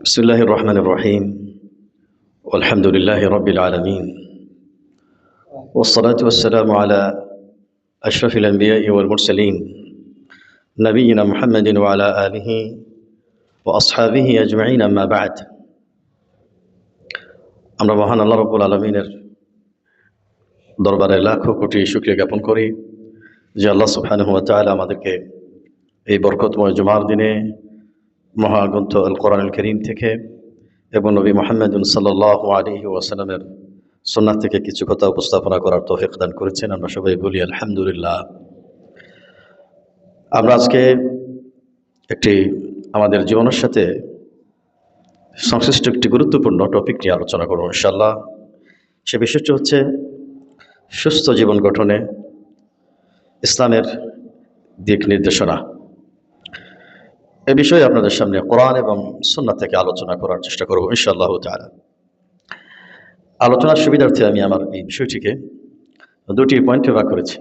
بسم الله الرحمن الرحيم والحمد لله رب العالمين والصلاة والسلام على أشرف الأنبياء والمرسلين نبينا محمد وعلى آله وأصحابه أجمعين أما بعد আমরা মহান আল্লাহ রাব্বুল আলামিনের দরবারে লাখো কোটি শুকরিয়া জ্ঞাপন করি যে আল্লাহ সুবহানাহু ওয়া তাআলা আমাদেরকে এই বরকতময় জুমার দিনে মহাগ্রন্থ আল কোরআনুল কারীম থেকে এবং নবী মুহাম্মদ সাল্লাল্লাহু আলাইহি ওয়াসাল্লামের সুন্নাহ থেকে কিছু কথা উপস্থাপনা করার তৌফিক দান করেছেন। আমরা সবাই বলি আলহামদুলিল্লাহ। আমরা আজকে একটি আমাদের জীবনের সাথে সংশ্লিষ্ট একটি গুরুত্বপূর্ণ টপিক নিয়ে আলোচনা করব ইনশাআল্লাহ। সে বিষয়টি হচ্ছে সুস্থ জীবন গঠনে ইসলামের দিক নির্দেশনা। এ বিষয়ে আপনাদের সামনে কোরআন এবং সুন্নাহ থেকে আলোচনা করার চেষ্টা করব ইনশাআল্লাহ তাআলা। আলোচনার সুবিধার্থে আমি আমার এই বিষয়টিকে দুটি পয়েন্টে ভাগ করেছি।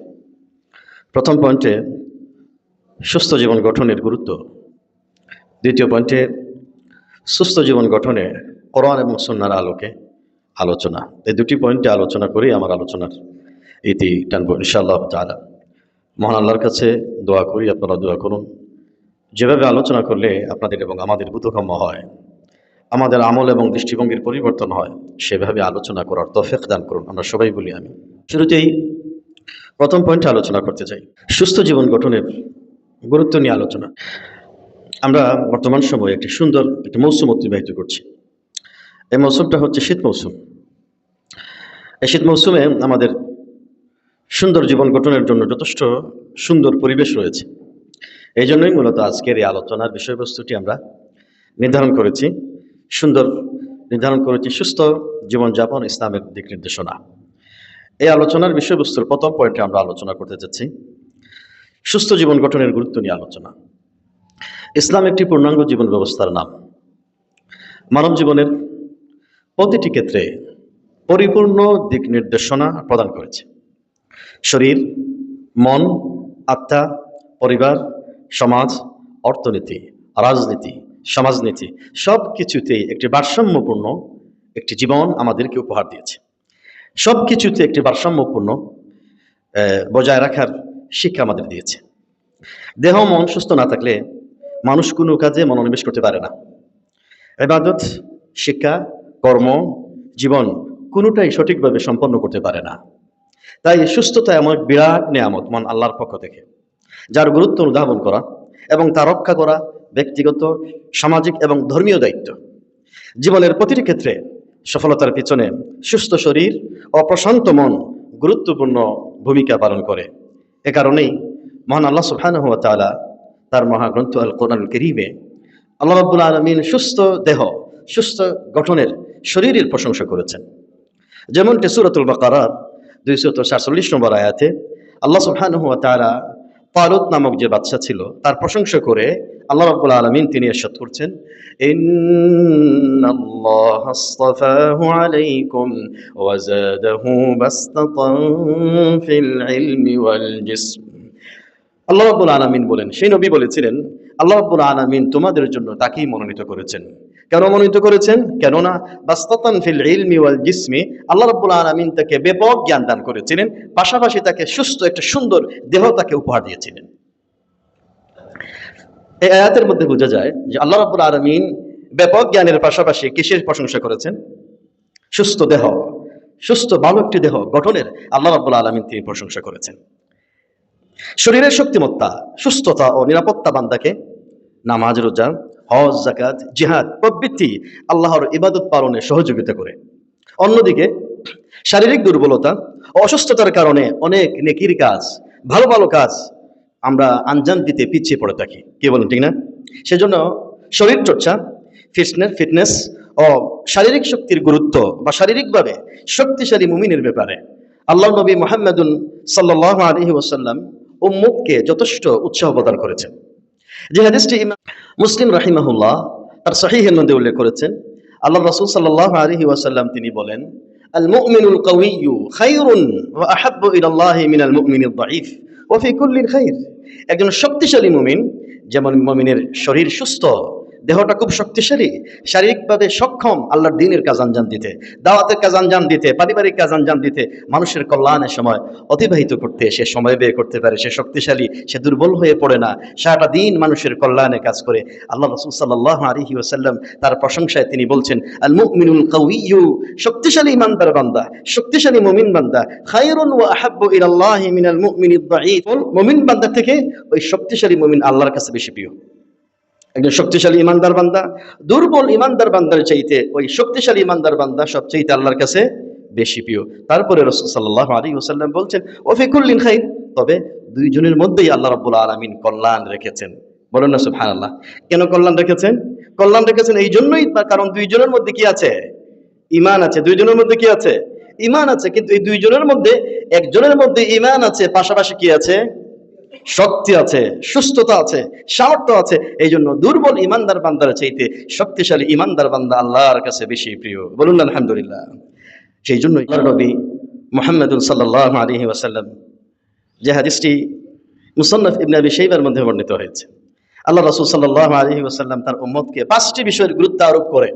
প্রথম পয়েন্টে সুস্থ জীবন গঠনের গুরুত্ব, দ্বিতীয় পয়েন্টে সুস্থ জীবন গঠনে কোরআন এবং সুন্নাহর আলোকে আলোচনা। এই দুটি পয়েন্টে আলোচনা করেই আমার আলোচনার ইতি টানব ইনশাআল্লাহ তাআলা। মহান আল্লাহর কাছে দোয়া করি, আপনারা দোয়া করুন যেভাবে আলোচনা করলে আপনাদের এবং আমাদের বোধগম্য হয়, আমাদের আমল এবং দৃষ্টিভঙ্গির পরিবর্তন হয়, সেভাবে আলোচনা করার তৌফিক দান করুন। আমরা সবাই বলি আমি। শুরুতেই প্রথম পয়েন্টে আলোচনা করতে চাই সুস্থ জীবন গঠনের গুরুত্ব নিয়ে আলোচনা। আমরা বর্তমান সময়ে একটি সুন্দর একটি মৌসুম অতিবাহিত করছি। এই মৌসুমটা হচ্ছে শীত মৌসুম। এই শীত মৌসুমে আমাদের সুন্দর জীবন গঠনের জন্য যথেষ্ট সুন্দর পরিবেশ রয়েছে। এই জন্যই মূলত আজকের এই আলোচনার বিষয়বস্তুটি আমরা নির্ধারণ করেছি সুস্থ জীবনযাপন ইসলামের দিক নির্দেশনা। এই আলোচনার বিষয়বস্তুর প্রথম পয়েন্টে আমরা আলোচনা করতে যাচ্ছি সুস্থ জীবন গঠনের গুরুত্ব নিয়ে আলোচনা। ইসলাম একটি পূর্ণাঙ্গ জীবন ব্যবস্থার নাম। মানব জীবনের প্রতিটি ক্ষেত্রে পরিপূর্ণ দিক নির্দেশনা প্রদান করেছে। শরীর, মন, আত্মা, পরিবার, সমাজ, অর্থনীতি, রাজনীতি, সমাজনীতি সব কিছুতেই একটি ভারসাম্যপূর্ণ একটি জীবন আমাদেরকে উপহার দিয়েছে। সব কিছুতে একটি ভারসাম্যপূর্ণ বজায় রাখার শিক্ষা আমাদের দিয়েছে। দেহ মন সুস্থ না থাকলে মানুষ কোনো কাজে মনোনিবেশ করতে পারে না। ইবাদত, শিক্ষা, কর্ম, জীবন কোনোটাই সঠিকভাবে সম্পন্ন করতে পারে না। তাই সুস্থতা এমন বিরাট নিয়ামত মন আল্লাহর পক্ষ থেকে, যার গুরুত্ব অনুধাবন করা এবং তা রক্ষা করা ব্যক্তিগত, সামাজিক এবং ধর্মীয় দায়িত্ব। জীবনের প্রতিটি ক্ষেত্রে সফলতার পিছনে সুস্থ শরীর ও প্রশান্ত মন গুরুত্বপূর্ণ ভূমিকা পালন করে। এ কারণেই মহান আল্লাহ সুবহানাহু ওয়া তাআলা তার মহাগ্রন্থ আল কোরআনুল কারীমে আল্লাহ রাব্বুল আলামিন সুস্থ দেহ, সুস্থ গঠনের শরীরের প্রশংসা করেছেন। যেমনটি সূরাতুল বাকারার 247 নম্বর আয়াতে আল্লাহ সুবহানাহু ওয়া তাআলা তালুত নামক যে বাদশা ছিল তার প্রশংসা করে আল্লাহ রাব্বুল আলামিন তিনি ইরশাদ করছেন, ইন্নাল্লাহা আসতাফাহু আলাইকুম ওয়া যাদাহু বাসতাতান ফিল ইলমি ওয়াল জিসম। আল্লাহ রাব্বুল আলামিন বলেন, সেই নবী বলেছিলেন আল্লাহ রাব্বুল আলামিন তোমাদের জন্য তাকেই মনোনীত করেছেন। কেন মনোনীত করেছেন? কেননা বাসতাতান ফিল ইলমি ওয়াল জিসমি, আল্লাহ রাব্বুল আলামিন তাকে ব্যাপক জ্ঞান দান করেছিলেন, পাশাপাশি তাকে সুস্থ একটা সুন্দর দেহ তাকে উপহার দিয়েছিলেন। এই আয়াতের মধ্যে বোঝা যায় যে আল্লাহ রাব্বুল আলামিন ব্যাপক জ্ঞানের পাশাপাশি কিসের প্রশংসা করেছেন? সুস্থ দেহ, সুস্থ ভালো একটি দেহ গঠনের আল্লাহ রাব্বুল আলামিন তিনি প্রশংসা করেছেন। শরীরের শক্তিমত্তা, সুস্থতা ও নিরাপত্তা বান্দাকে নামাজ, রোজা, হজ, যাকাত, জিহাদ প্রভৃতি আল্লাহর ইবাদত পালনে সহযোগিতা করে। অন্যদিকে শারীরিক দুর্বলতা ও অসুস্থতার কারণে অনেক নেকির কাজ, ভালো ভালো কাজ আমরা আঞ্জাম দিতে পিছিয়ে পড়ে থাকি। কি বলেন, ঠিক না? সেজন্য শরীর চর্চা, ফিটনেস ও শারীরিক শক্তির গুরুত্ব বা শারীরিকভাবে শক্তিশালী মুমিনের ব্যাপারে আল্লাহ নবী মুহাম্মদুন সাল্লাল্লাহু আলাইহি ওয়াসাল্লাম উম্মতকে যথেষ্ট উৎসাহ প্রদান করেছেন। যে হাদিসটি ইমাম মুসলিম রাহিমাহুল্লাহ তার সহিহের মধ্যে উল্লেখ করেছেন, আল্লাহ রাসূল সাল্লাল্লাহু আলাইহি ওয়াসাল্লাম তিনি বলেন, আল মুমিনুল কাওয়িয়্যু খায়রুন ওয়া আহাব্বু ইলাল্লাহি মিনাল মুমিনিদ দাঈফ ওয়া ফি কুল্লি খায়র। একজন শক্তিশালী মুমিন যেমন মুমিনের শরীর সুস্থ, দেহটা খুব শক্তিশালী, শারীরিকভাবে সক্ষম আল্লাহর দ্বীনের কাজ আঞ্জাম দিতে, দাওয়াতের কাজ আঞ্জাম দিতে, পারিবারিক কাজ আঞ্জাম দিতে, মানুষের কল্যাণের সময় অতিবাহিত করতে সে সময় ব্যয় করতে পারে, সে শক্তিশালী, সে দুর্বল হয়ে পড়ে না, সারাটা দিন মানুষের কল্যাণে কাজ করে। আল্লাহ রাসূল সাল্লাল্লাহু আলাইহি ওয়াসাল্লাম তার প্রশংসায় তিনি বলছেন, আল মুমিনুল কাউইয়্যু, শক্তিশালী ইমানদার বান্দা, শক্তিশালী মুমিন বান্দা, খায়রুন ওয়া আহাব্বু ইলাল্লাহি মিনাল মুমিনিদ দাঈফ, মুমিন বান্দা থেকে ওই শক্তিশালী মুমিন আল্লাহর কাছে বেশি প্রিয়। একজন শক্তিশালী ইমানদার বান্দা দুর্বল ইমানদার বান্দার চাইতে ওই শক্তিশালী ইমানদার বান্দা সবচাইতে আল্লাহর কাছে বেশি প্রিয়। তারপরে রাসূল সাল্লাল্লাহু আলাইহি ওয়াসাল্লাম বলছেন, ওয়া ফি কুল্লিন খাইর, তবে দুইজনের মধ্যেই আল্লাহ রাব্বুল আলামিন কল্যাণ রেখেছেন। বলেন না সুবহানাল্লাহ। কেন কল্যাণ রেখেছেন? কল্যাণ রেখেছেন এই জন্যই, কারণ দুইজনের মধ্যে কি আছে? ঈমান আছে। দুইজনের মধ্যে কি আছে? ঈমান আছে। কিন্তু এই দুইজনের মধ্যে একজনের মধ্যে ঈমান আছে, পাশাপাশি কি আছে? শক্তি আছে, সুস্থতা আছে, সামর্থ্য আছে। এই জন্য দুর্বল ইমানদার বান্দার চাইতে শক্তিশালী ইমানদার বান্দা আল্লাহর কাছে বেশি প্রিয়। বলুন না আলহামদুলিল্লাহ। সেই জন্য আল্লাহর নবী মুহাম্মদ সাল্লাল্লাহু আলাইহি ওয়াসাল্লাম, যে হাদিসটি মুসান্নাফ ইবনে আবি শাইবার মধ্যে বর্ণিত হয়েছে, আল্লাহ রাসূল সাল্লাল্লাহু আলাইহি ওয়াসাল্লাম তার উম্মতকে 5টি বিষয়ের গুরুত্ব আরোপ করে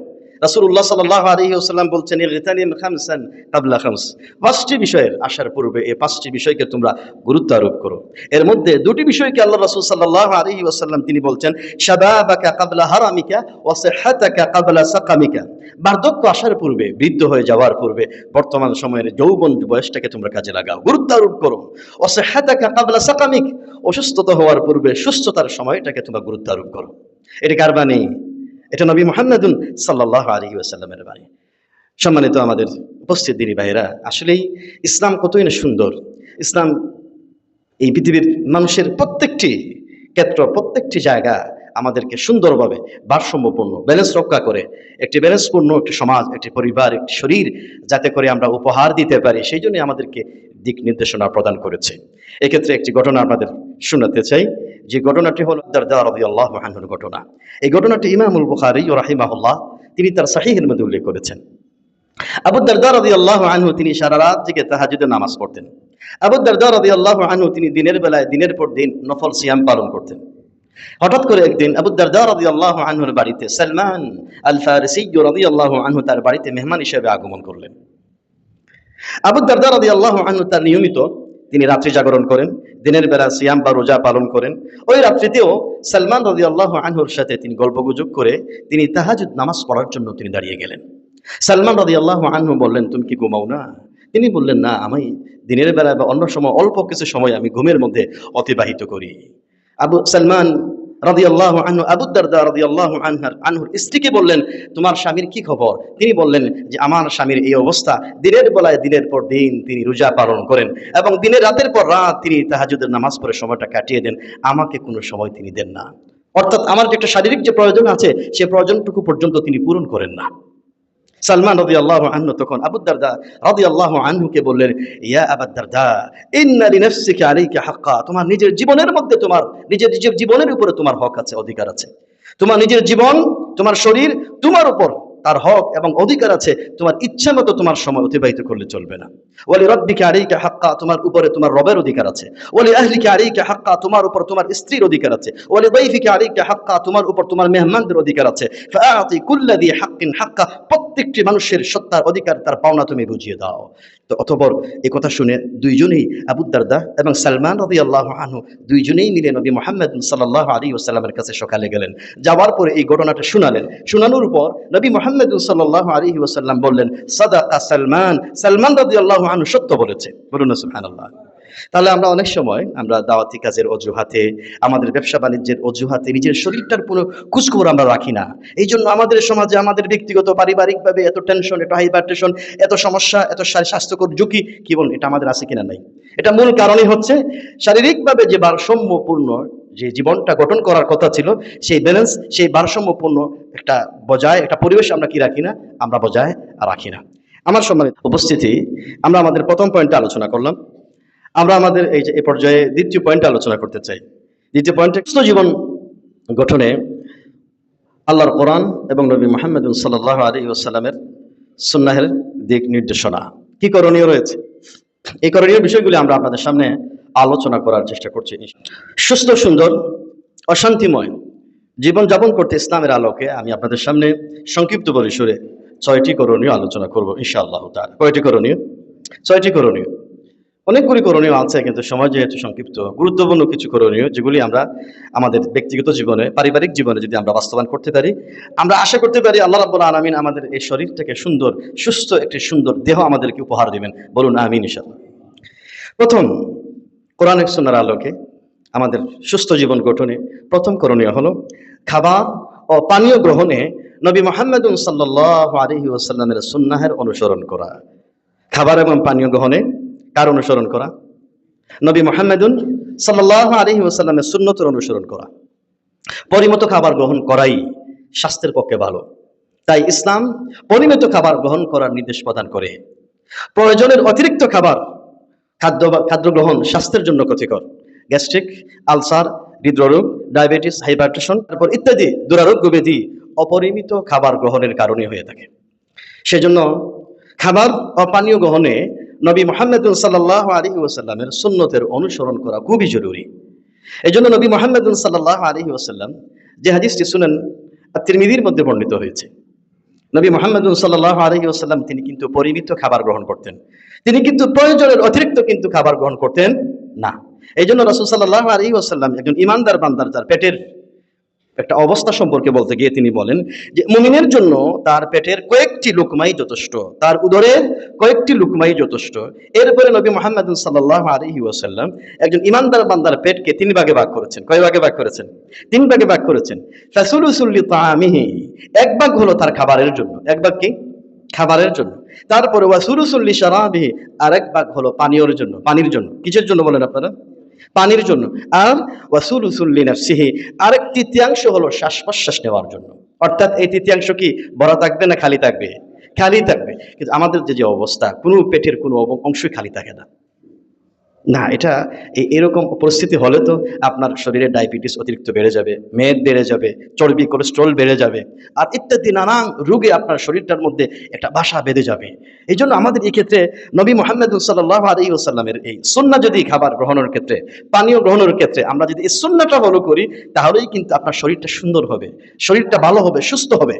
রাসূলুল্লাহ সাল্লাল্লাহু আলাইহি ওয়াসাল্লাম বলছেন, ইগতানিম খামসান ক্বাবলা খামস, 5টি বিষয়ের আসার পূর্বে এই 5টি বিষয়কে তোমরা গুরুত্ব আরোপ করো। এর মধ্যে 2টি বিষয়কে আল্লাহ রাসূল সাল্লাল্লাহু আলাইহি ওয়াসাল্লাম তিনি বলছেন, শাবাবাকা ক্বাবলা হারামিকা ওয়া সিহহাতাকা ক্বাবলা সাকামিকা, বার্ধক্য আসার পূর্বে, বৃদ্ধ হয়ে যাওয়ার পূর্বে বর্তমান সময়ের যৌবন বয়সটাকে তোমরা কাজে লাগাও, গুরুত্ব আরোপ করো। ওয়া সিহহাতাকা ক্বাবলা সাকামিক, অসুস্থতা হওয়ার পূর্বে সুস্থতার সময়টাকে তোমরা গুরুত্ব আরোপ করো। এটা কার বাণী? এটা নবী মুহাম্মদুন সাল্লাল্লাহু আলাইহি ওয়াসাল্লামের বাণী। সম্মানিত আমাদের উপস্থিত দিনী ভাইরা, আসলেই ইসলাম কতই না সুন্দর। ইসলাম এই পৃথিবীর মানুষের প্রত্যেকটি ক্ষেত্র, প্রত্যেকটি জায়গা আমাদেরকে সুন্দরভাবে ভারসাম্যপূর্ণ ব্যালেন্স রক্ষা করে একটি ব্যালেন্সপূর্ণ একটি সমাজ, একটি পরিবার, একটি শরীর যাতে করে আমরা উপহার দিতে পারি, সেই জন্যই আমাদেরকে দিক নির্দেশনা প্রদান করেছে। এক্ষেত্রে একটি ঘটনা আপনাদের শোনাতে চাই, যে ঘটনাটি হল দারদা রাদিয়াল্লাহু আনহুর ঘটনা। এই ঘটনাটি ইমামুল বুখারী রাহিমাহুল্লাহ তিনি তার সহিহের মধ্যে উল্লেখ করেছেন। আবু দারদা রাদিয়াল্লাহু আনহু তিনি সারা রাত জেগে তাহাজ্জুদের নামাজ পড়তেন। আবু দারদা রাদিয়াল্লাহু আনহু তিনি দিনের বেলায় দিনের পর দিন নফল সিয়াম পালন করতেন। হঠাৎ করে একদিন আবু দারদা রাদিয়াল্লাহু আনহুর বাড়িতে সালমান আল ফারিসি রাদিয়াল্লাহু আনহু তার বাড়িতে মেহমান হিসেবে আগমন করলেন। আবু দারদা রাদিয়াল্লাহু আনহু তার নিয়মিত তিনি রাত্রি জাগরণ করেন, দিনের বেলা সিয়াম বা রোজা পালন করেন। ওই রাত্রিতেও সালমান রাদিয়াল্লাহু আনহুর সাথে তিনি গল্পগুজব করে তিনি তাহাজ্জুদ নামাজ পড়ার জন্য তিনি দাঁড়িয়ে গেলেন। সালমান রাদিয়াল্লাহু আনহু বললেন, তুমি কি ঘুমাও না? তিনি বললেন, না, আমি দিনের বেলা বা অন্য সময় অল্প কিছু সময় আমি ঘুমের মধ্যে অতিবাহিত করি। আবু সালমান রাদিয়াল্লাহু আনহু আবু দারদা রাদিয়াল্লাহু আনহুর স্ত্রীকে বললেন, তোমার স্বামীর কি খবর? তিনি বললেন যে আমার স্বামীর এই অবস্থা, দিনের বেলায় দিনের পর দিন তিনি রোজা পালন করেন এবং দিনের রাতের পর রাত তিনি তাহাজ্জুদের নামাজ পড়ে সময়টা কাটিয়ে দেন, আমাকে কোনো সময় তিনি দেন না। অর্থাৎ আমার যে একটা শারীরিক যে প্রয়োজন আছে সে প্রয়োজনটুকু পর্যন্ত তিনি পূরণ করেন না। সালমান রাদিয়াল্লাহু আনহু তখন আবু দারদা রাদিয়াল্লাহু আনহুকে বললেন, ইয়া আবু দারদা ইন্না লিনাফসিকা আলাইকা হাক্কা, তোমার নিজের জীবনের মধ্যে, তোমার নিজের জীবনের উপরে তোমার হক আছে, অধিকার আছে। তোমার নিজের জীবন, তোমার শরীর, তোমার উপর তার হক এবং অধিকার আছে। তোমার ইচ্ছা মতো তোমার সময় অতিবাহিত করলে চলবে না। ওয়ালি রাব্বিকা আলাইকা হাক্কা, তোমার উপরে তোমার রবের অধিকার আছে। ওয়ালি আহলিকা আলাইকা হাক্কা, তোমার উপর তোমার স্ত্রীর অধিকার আছে। ওয়ালি দাইফিকা আলাইকা হাক্কা, তোমার উপর তোমার মেহমানদের অধিকার আছে। ফাআতি কুল্লাযী হাক্কিন হাক্কা, প্রত্যেকটি মানুষের সত্তার অধিকার তার পাওনা তুমি বুঝিয়ে দাও। তো অতঃপর এই কথা শুনে দুইজনেই আবু দারদা এবং সালমান রাদিয়াল্লাহু আনহু দুইজনেই মিলে নবী মুহাম্মদ সাল্লাল্লাহু আলাইহি ওয়াসাল্লামের কাছে সকালে গেলেন। যাওয়ার পরে এই ঘটনাটা শুনালেন। শোনানোর পর নবী মুহাম্মদ সাল্লাল্লাহু আলাইহি ওয়াসাল্লাম বললেন, সাদাকা সালমান, সালমান রাদিয়াল্লাহু আনহু সত্য বলেছে। বলুন সুবহানাল্লাহ। তাহলে আমরা অনেক সময় আমরা দাওয়াতি কাজের অজুহাতে, আমাদের ব্যবসা বাণিজ্যের অজুহাতে নিজের শরীরটার কোনো খোঁজখবর আমরা রাখি না। এই জন্য আমাদের সমাজে, আমাদের ব্যক্তিগত পারিবারিকভাবে এত টেনশন, এত হাইপারটেনশন, এত সমস্যা, এত স্বাস্থ্যকর ঝুঁকি, কি বলুন, এটা আমাদের আছে কিনা? নাই। এটা মূল কারণই হচ্ছে শারীরিকভাবে যে ভারসাম্যপূর্ণ যে জীবনটা গঠন করার কথা ছিল, সেই ব্যালেন্স, সেই ভারসাম্যপূর্ণ একটা বজায়, একটা পরিবেশ আমরা কি রাখি না? আমরা বজায় রাখি না। আমার সম্মানিত উপস্থিতি, আমরা আমাদের প্রথম পয়েন্টে আলোচনা করলাম। আমরা আমাদের এই পর্যায়ে দ্বিতীয় পয়েন্টে আলোচনা করতে চাই। দ্বিতীয় পয়েন্টে সুস্থ জীবন গঠনে আল্লাহর কোরআন এবং নবী মুহাম্মদ সাল্লাল্লাহু আলাইহি ওয়াসাল্লামের সুন্নাহের দিক নির্দেশনা, কি করণীয় রয়েছে। এই করণীয় বিষয়গুলি আমরা আপনাদের সামনে আলোচনা করার চেষ্টা করছি। সুস্থ, সুন্দর, অশান্তিময় জীবনযাপন করতে ইসলামের আলোকে আমি আপনাদের সামনে সংক্ষিপ্ত পরিসরে 6টি করণীয় আলোচনা করব ইনশাআল্লাহ তাআলা। কয়টি করণীয়? 6টি করণীয়। অনেকগুলি করণীয় আছে, কিন্তু সময় যেহেতু সংক্ষিপ্ত, গুরুত্বপূর্ণ কিছু করণীয় যেগুলি আমরা আমাদের ব্যক্তিগত জীবনে, পারিবারিক জীবনে যদি আমরা বাস্তবায়ন করতে পারি, আমরা আশা করতে পারি আল্লাহ রাব্বুল আলামিন আমাদের এই শরীরটাকে সুন্দর, সুস্থ একটি সুন্দর দেহ আমাদেরকে উপহার দিবেন। বলুন আমিন ইনশাআল্লাহ। প্রথম, কোরআন এবং সুন্নাহর আলোকে আমাদের সুস্থ জীবন গঠনে প্রথম করণীয় হলো খাবার ও পানীয় গ্রহণে নবী মুহাম্মদ সাল্লাল্লাহু আলাইহি ওয়াসাল্লামের সুন্নাহের অনুসরণ করা। খাবার এবং পানীয় গ্রহণে কার অনুসরণ করা? নবী মুহাম্মদ সাল্লাল্লাহু আলাইহি ওয়াসাল্লামের সুন্নতের অনুসরণ করা। পরিমিত খাবার গ্রহণ করাই স্বাস্থ্যের পক্ষে ভালো। তাই ইসলাম পরিমিত খাবার গ্রহণ করার নির্দেশ প্রদান করে। প্রয়োজনের অতিরিক্ত খাদ্য গ্রহণ স্বাস্থ্যের জন্য ক্ষতিকর। গ্যাস্ট্রিক, আলসার, হৃদরোগ, ডায়াবেটিস, হাইপারটেনশন, তারপর ইত্যাদি দুরারোগ্য ব্যাধি অপরিমিত খাবার গ্রহণের কারণে হয়ে থাকে। সেজন্য খাবার ও পানীয় গ্রহণে নবী মুহাম্মদ সাল্লাল্লাহু আলাইহি ওয়াসাল্লামের সুন্নতের অনুসরণ করা খুবই জরুরি। এই জন্য নবী মুহাম্মদ সাল্লাল্লাহু আলাইহি ওয়াসাল্লাম যে হাদিসটি শুনেন তিরমিজির মধ্যে বর্ণিত হয়েছে, নবী মুহাম্মদ সাল্লাল্লাহু আলাইহি ওয়াসাল্লাম তিনি কিন্তু পরিমিত খাবার গ্রহণ করতেন। তিনি কিন্তু প্রয়োজনের অতিরিক্ত কিন্তু খাবার গ্রহণ করতেন না। এই জন্য রাসূল সাল্লাল্লাহু আলাইহি ওয়াসাল্লাম একজন ইমানদার বান্দার যার পেটের একটা অবস্থা সম্পর্কে বলতে গিয়ে তিনি বলেন যে মুমিনের জন্য তার পেটের কয়েকটি লুকমাই যথেষ্ট, তার উদরের কয়েকটি লুকমাই যথেষ্ট। এরপরে নবী মুহাম্মদ সাল্লাল্লাহু আলাইহি ওয়াসাল্লাম একজন ইমানদার বান্দার পেটকে 3 ভাগে ভাগ করেছেন। কয় ভাগে ভাগ করেছেন? 3 ভাগে ভাগ করেছেন। ফাসুলুসুল লিতাআমিহি, 1 ভাগ হলো তার খাবারের জন্য, 1 ভাগ কি? খাবারের জন্য। তারপরে ওয়াসুলুসুল লিশারাবিহি, আরেক ভাগ হলো পানীয়র জন্য, পানির জন্য। কিসের জন্য বলেন আপনারা? পানির জন্য। আর ওয়াসুলুসুল লিনাফসিহি, আরেক তৃতীয়াংশ হলো শ্বাস প্রশ্বাস নেওয়ার জন্য। অর্থাৎ এই তৃতীয়াংশ কি ভরা থাকবে না খালি থাকবে? খালি থাকবে। কিন্তু আমাদের যে অবস্থা, কোনো পেটের কোনো অংশই খালি থাকে না। না, এটা এরকম পরিস্থিতি হলে তো আপনার শরীরে ডায়াবেটিস অতিরিক্ত বেড়ে যাবে, মেদ বেড়ে যাবে, চর্বি, কোলেস্ট্রল বেড়ে যাবে, আর ইত্যাদি নানান রোগে আপনার শরীরটার মধ্যে একটা বাসা বেঁধে যাবে। এই জন্য আমাদের এই ক্ষেত্রে নবী মুহাম্মদ সাল্লাল্লাহু আলাইহি ওয়াসাল্লামের এই সুন্নাহ, যদি খাবার গ্রহণের ক্ষেত্রে, পানীয় গ্রহণের ক্ষেত্রে আমরা যদি এই সুন্নাহটা ফলো করি, তাহলেই কিন্তু আপনার শরীরটা সুন্দর হবে, শরীরটা ভালো হবে, সুস্থ হবে।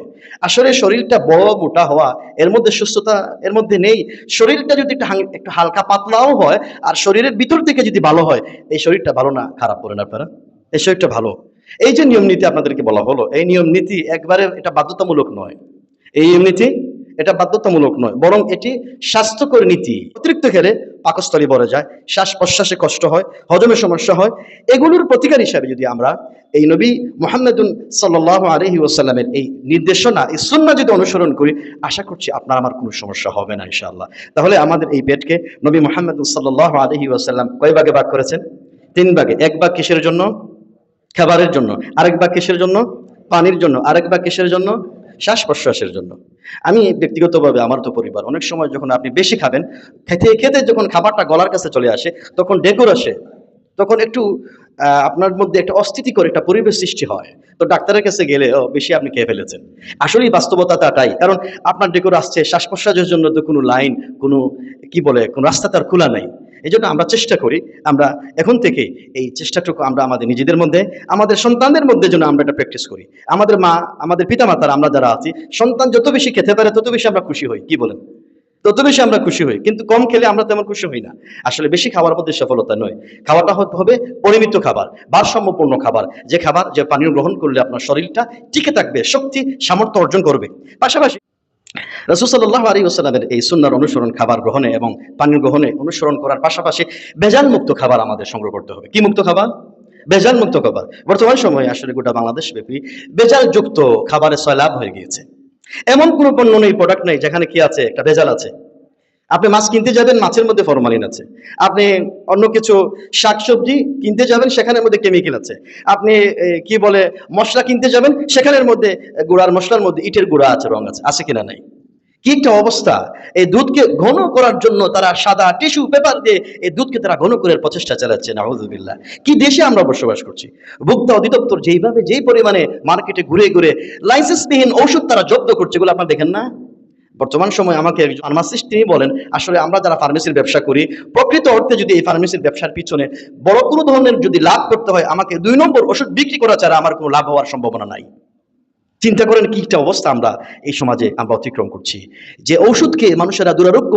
আসলে শরীরটা বড় মোটা হওয়া এর মধ্যে সুস্থতা এর মধ্যে নেই। শরীরটা যদি একটু হালকা পাতলাও হয় আর শরীরের ভিতর থেকে যদি ভালো হয়, এই শরীরটা ভালো না খারাপ করেন আপনারা? এই শরীরটা ভালো। এই যে নিয়ম নীতি আপনাদেরকে বলা হলো, এই নিয়ম নীতি একবারে এটা বাধ্যতামূলক নয়। এই নিয়ম নীতি এটা বাধ্যতামূলক নয়, বরং এটি স্বাস্থ্যকর নীতি। অতিরিক্ত খেলে পাকস্থলী ভরে যায়, শ্বাস প্রশ্বাসে কষ্ট হয়, হজমের সমস্যা হয়। এগুলোর প্রতিকার হিসাবে যদি আমরা এই নবী মুহাম্মদ সাল্লাল্লাহু আলাইহি ওয়াসাল্লামের এই নির্দেশনা, এই সুন্নাহ যদি অনুসরণ করি, আশা করছি আপনার আমার কোনো সমস্যা হবে না ইনশাআল্লাহ। তাহলে আমাদের এই পেটকে নবী মুহাম্মদ সাল্লাল্লাহু আলাইহি ওয়াসাল্লাম কয় ভাগে ভাগ করেছেন? 3 ভাগে। 1 ভাগ কিসের জন্য? খাবারের জন্য। আরেক ভাগ কিসের জন্য? পানির জন্য। আরেক ভাগ কিসের জন্য? শ্বাস প্রশ্বাসের জন্য। আমি ব্যক্তিগতভাবে, আমার তো পরিবার, অনেক সময় যখন আপনি বেশি খাবেন, খেতে খেতে যখন খাবারটা গলার কাছে চলে আসে, তখন ডেকুর আসে, তখন একটু আপনার মধ্যে একটা অস্থিতিকর একটা পরিবেশ সৃষ্টি হয়। তো ডাক্তারের কাছে গেলে বেশি আপনি খেয়ে ফেলেছেন। আসলেই বাস্তবতাটা তাই। কারণ আপনার ডেকুর আসছে, শ্বাস প্রশ্বাসের জন্য তো কোনো লাইন, কোনো কোনো রাস্তা তার খোলা নাই। এই জন্য আমরা চেষ্টা করি, আমরা এখন থেকে এই চেষ্টাটুকু আমরা আমাদের নিজেদের মধ্যে, আমাদের সন্তানদের মধ্যে যেন আমরা এটা প্র্যাকটিস করি। আমাদের মা, আমাদের পিতামাতারা, আমরা যারা আছি, সন্তান যত বেশি খেতে পারে তত বেশি আমরা খুশি হই। কি বলেন? তত বেশি আমরা খুশি হই। কিন্তু কম খেলে আমরা তেমন খুশি হই না। আসলে বেশি খাওয়ার মধ্যে সফলতা নয়। খাওয়াটা হবে পরিমিত খাবার, ভারসাম্যপূর্ণ খাবার, যে খাবার, যে পানীয় গ্রহণ করলে আপনার শরীরটা টিকে থাকবে, শক্তি সামর্থ্য অর্জন করবে। পাশাপাশি রাসূল সাল্লাল্লাহু আলাইহি ওয়াসাল্লামের এই সুন্নাহর অনুসরণ, খাবার গ্রহণে এবং পানীয় গ্রহণে অনুসরণ করার পাশাপাশি ভেজাল মুক্ত খাবার আমাদের সংগ্রহ করতে হবে। কি মুক্ত খাবার? ভেজাল মুক্ত খাবার। বর্তমান সময়ে আসলে গোটা বাংলাদেশ ব্যাপী ভেজাল যুক্ত খাবারের সয়লাব হয়ে গিয়েছে। এমন কোনো পণ্য নেই, প্রোডাক্ট নেই যেখানে কি আছে, একটা ভেজাল আছে। আপনি মাছ কিনতে যাবেন, মাছের মধ্যে ফরমালিন আছে। আপনি অন্য কিছু শাকসবজি কিনতে যাবেন, সেখানের মধ্যে কেমিক্যাল আছে। আপনি কি বলে মশলা কিনতে যাবেন, সেখানের মধ্যে গুঁড়ার মশলার মধ্যে ইটের গুঁড়া আছে, রং আছে। আছে কিনা? নাই। কি একটা অবস্থা! এই দুধকে ঘন করার জন্য তারা সাদা টিস্যু পেপার দিয়ে এই দুধকে তারা ঘন করার প্রচেষ্টা চালাচ্ছে। নাউযুবিল্লাহ! কি দেশে আমরা বসবাস করছি! ভোক্তা অধিদপ্তর যেই পরিমাণে মার্কেটে ঘুরে ঘুরে লাইসেন্সবিহীন ঔষধ তারা জব্দ করছে, এগুলো আপনারা দেখেন না? বর্তমান সময়ে আমাকে একজন ফার্মাসিস্ট তিনি বলেন, আসলে আমরা যারা ফার্মেসির ব্যবসা করি, প্রকৃত অর্থে যদি এই ফার্মেসির ব্যবসার পিছনে বড় কোনো ধরনের যদি লাভ করতে হয়, আমাকে 2 নম্বর ওষুধ বিক্রি করা ছাড়া আমার কোনো লাভ হওয়ার সম্ভাবনা নাই। চিন্তা করেন কি একটা অবস্থা আমরা এই সমাজে আমরা অতিক্রম করছি, যে ঔষধকে মানুষেরা দুরারোগ্য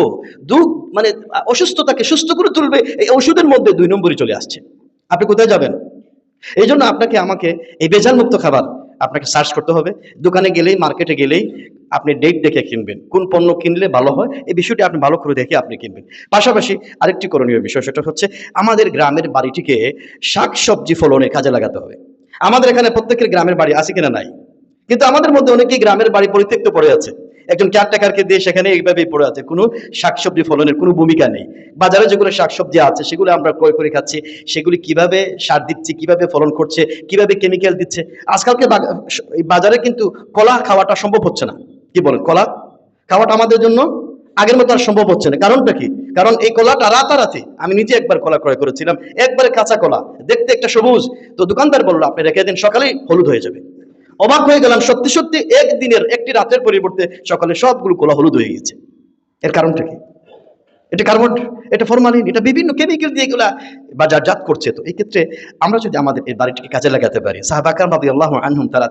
মানে অসুস্থতাকে সুস্থ করে তুলবে, এই ওষুধের মধ্যে 2 নম্বরই চলে আসছে। আপনি কোথায় যাবেন? এই জন্য আপনাকে আমাকে এই ভেজাল মুক্ত খাবার আপনাকে সার্চ করতে হবে। দোকানে গেলেই, মার্কেটে গেলেই আপনি ডেট দেখে কিনবেন, কোন পণ্য কিনলে ভালো হয় এই বিষয়টি আপনি ভালো করে দেখে আপনি কিনবেন। পাশাপাশি আরেকটি করণীয় বিষয়, সেটা হচ্ছে আমাদের গ্রামের বাড়িটিকে শাক সবজি ফলনে কাজে লাগাতে হবে। আমাদের এখানে প্রত্যেকের গ্রামের বাড়ি আছে কিনা নাই, কিন্তু আমাদের মধ্যে অনেকেই গ্রামের বাড়ি পরিত্যক্ত পড়ে আছে, একজন কেয়ারটেকারকে দিয়ে সেখানে এইভাবেই পড়ে আছে, কোনো শাকসবজি ফলনের কোনো ভূমিকা নেই। বাজারে যেগুলো শাকসবজি আছে সেগুলো আমরা ক্রয় করে খাচ্ছি, সেগুলি কিভাবে সার দিচ্ছে, কিভাবে ফলন করছে, কিভাবে কেমিক্যাল দিচ্ছে। আজকালকে বাজারে কিন্তু কলা খাওয়াটা সম্ভব হচ্ছে না। কি বলেন? কলা খাওয়াটা আমাদের জন্য আগের মতো আর সম্ভব হচ্ছে না। কারণটা কি? কারণ এই কলাটা রাতারাতি, আমি নিজে একবার কলা ক্রয় করেছিলাম, একবারে কাঁচা কলা, দেখতে একটা সবুজ, তো দোকানদার বললো আপনি রেখে দিন, সকালেই হলুদ হয়ে যাবে। অবাক হয়ে গেলাম, সত্যি সত্যি একদিনের, একটি রাতের পরিবর্তে সকালে সবগুলো কলা হলুদ হয়ে গেছে। এর কারণটা কি? এটা কার্বন, এটা ফরমালিন, এটা বিভিন্ন কেমিক্যাল দিয়ে এগুলা বাজারজাত করছে। তো এই ক্ষেত্রে আমরা যদি আমাদের এই বাড়িটিকে কাজে লাগাতে পারি, সাহাবা কেরাম রাদিয়াল্লাহু আনহুম তারা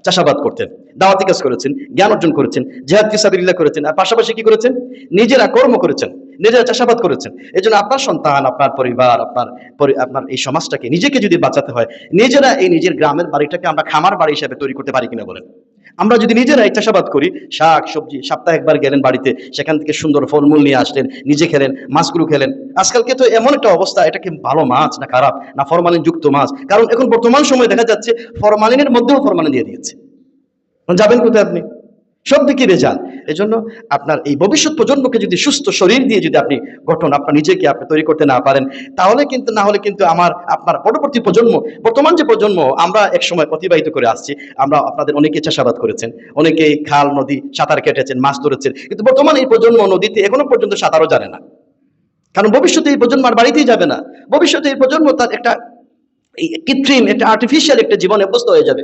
চাষাবাদ করতেন, দাওয়াতি কাজ করেছেন, জ্ঞান অর্জন করেছেন, জিহাদ ফি সাবিলিল্লাহ করেছেন, আর পাশাপাশি কি করেছেন? নিজেরা কর্ম করেছেন, নিজেরা চাষাবাদ করেছেন। এই জন্য আপনার সন্তান, আপনার পরিবার, আপনার এই সমাজটাকে, নিজেকে যদি বাঁচাতে হয়, নিজেরা এই নিজের গ্রামের বাড়িটাকে আমরা খামার বাড়ি হিসেবে তৈরি করতে পারি কিনা বলেন? আমরা যদি নিজেরাই চাষাবাদ করি, শাক সবজি, সপ্তাহে একবার গেলেন বাড়িতে, সেখান থেকে সুন্দর ফলমূল নিয়ে আসলেন, নিজে খেলেন, মাছগুলো খেলেন। আজকালকে তো এমন একটা অবস্থা, এটা কি ভালো মাছ না খারাপ, না ফরমালিন যুক্ত মাছ? কারণ এখন বর্তমান সময়ে দেখা যাচ্ছে ফরমালিনের মধ্যেও ফরমালিন দিয়ে দিয়েছে। যাবেন কোথায় আপনি? সব দিকে ভেজাল। এজন্য আপনার এই ভবিষ্যৎ প্রজন্মকে যদি সুস্থ শরীর দিয়ে যদি আপনি আপনার নিজেকে আপনি তৈরি করতে না পারেন, তাহলে কিন্তু, না হলে কিন্তু আপনার পরবর্তী প্রজন্ম, বর্তমান যে প্রজন্ম আমরা এক সময় অতিবাহিত করে আসছি, আমরা আপনাদের অনেকে চাষাবাদ করেছেন, অনেকেই খাল নদী সাঁতার কেটেছেন, মাছ ধরেছেন, কিন্তু বর্তমান এই প্রজন্ম নদীতে এখনো পর্যন্ত সাঁতারও জানে না। কারণ ভবিষ্যতে এই প্রজন্ম আর বাড়িতেই যাবে না। ভবিষ্যতে এই প্রজন্ম তার একটা কৃত্রিম, একটা আর্টিফিশিয়াল একটা জীবনে অভ্যস্ত হয়ে যাবে।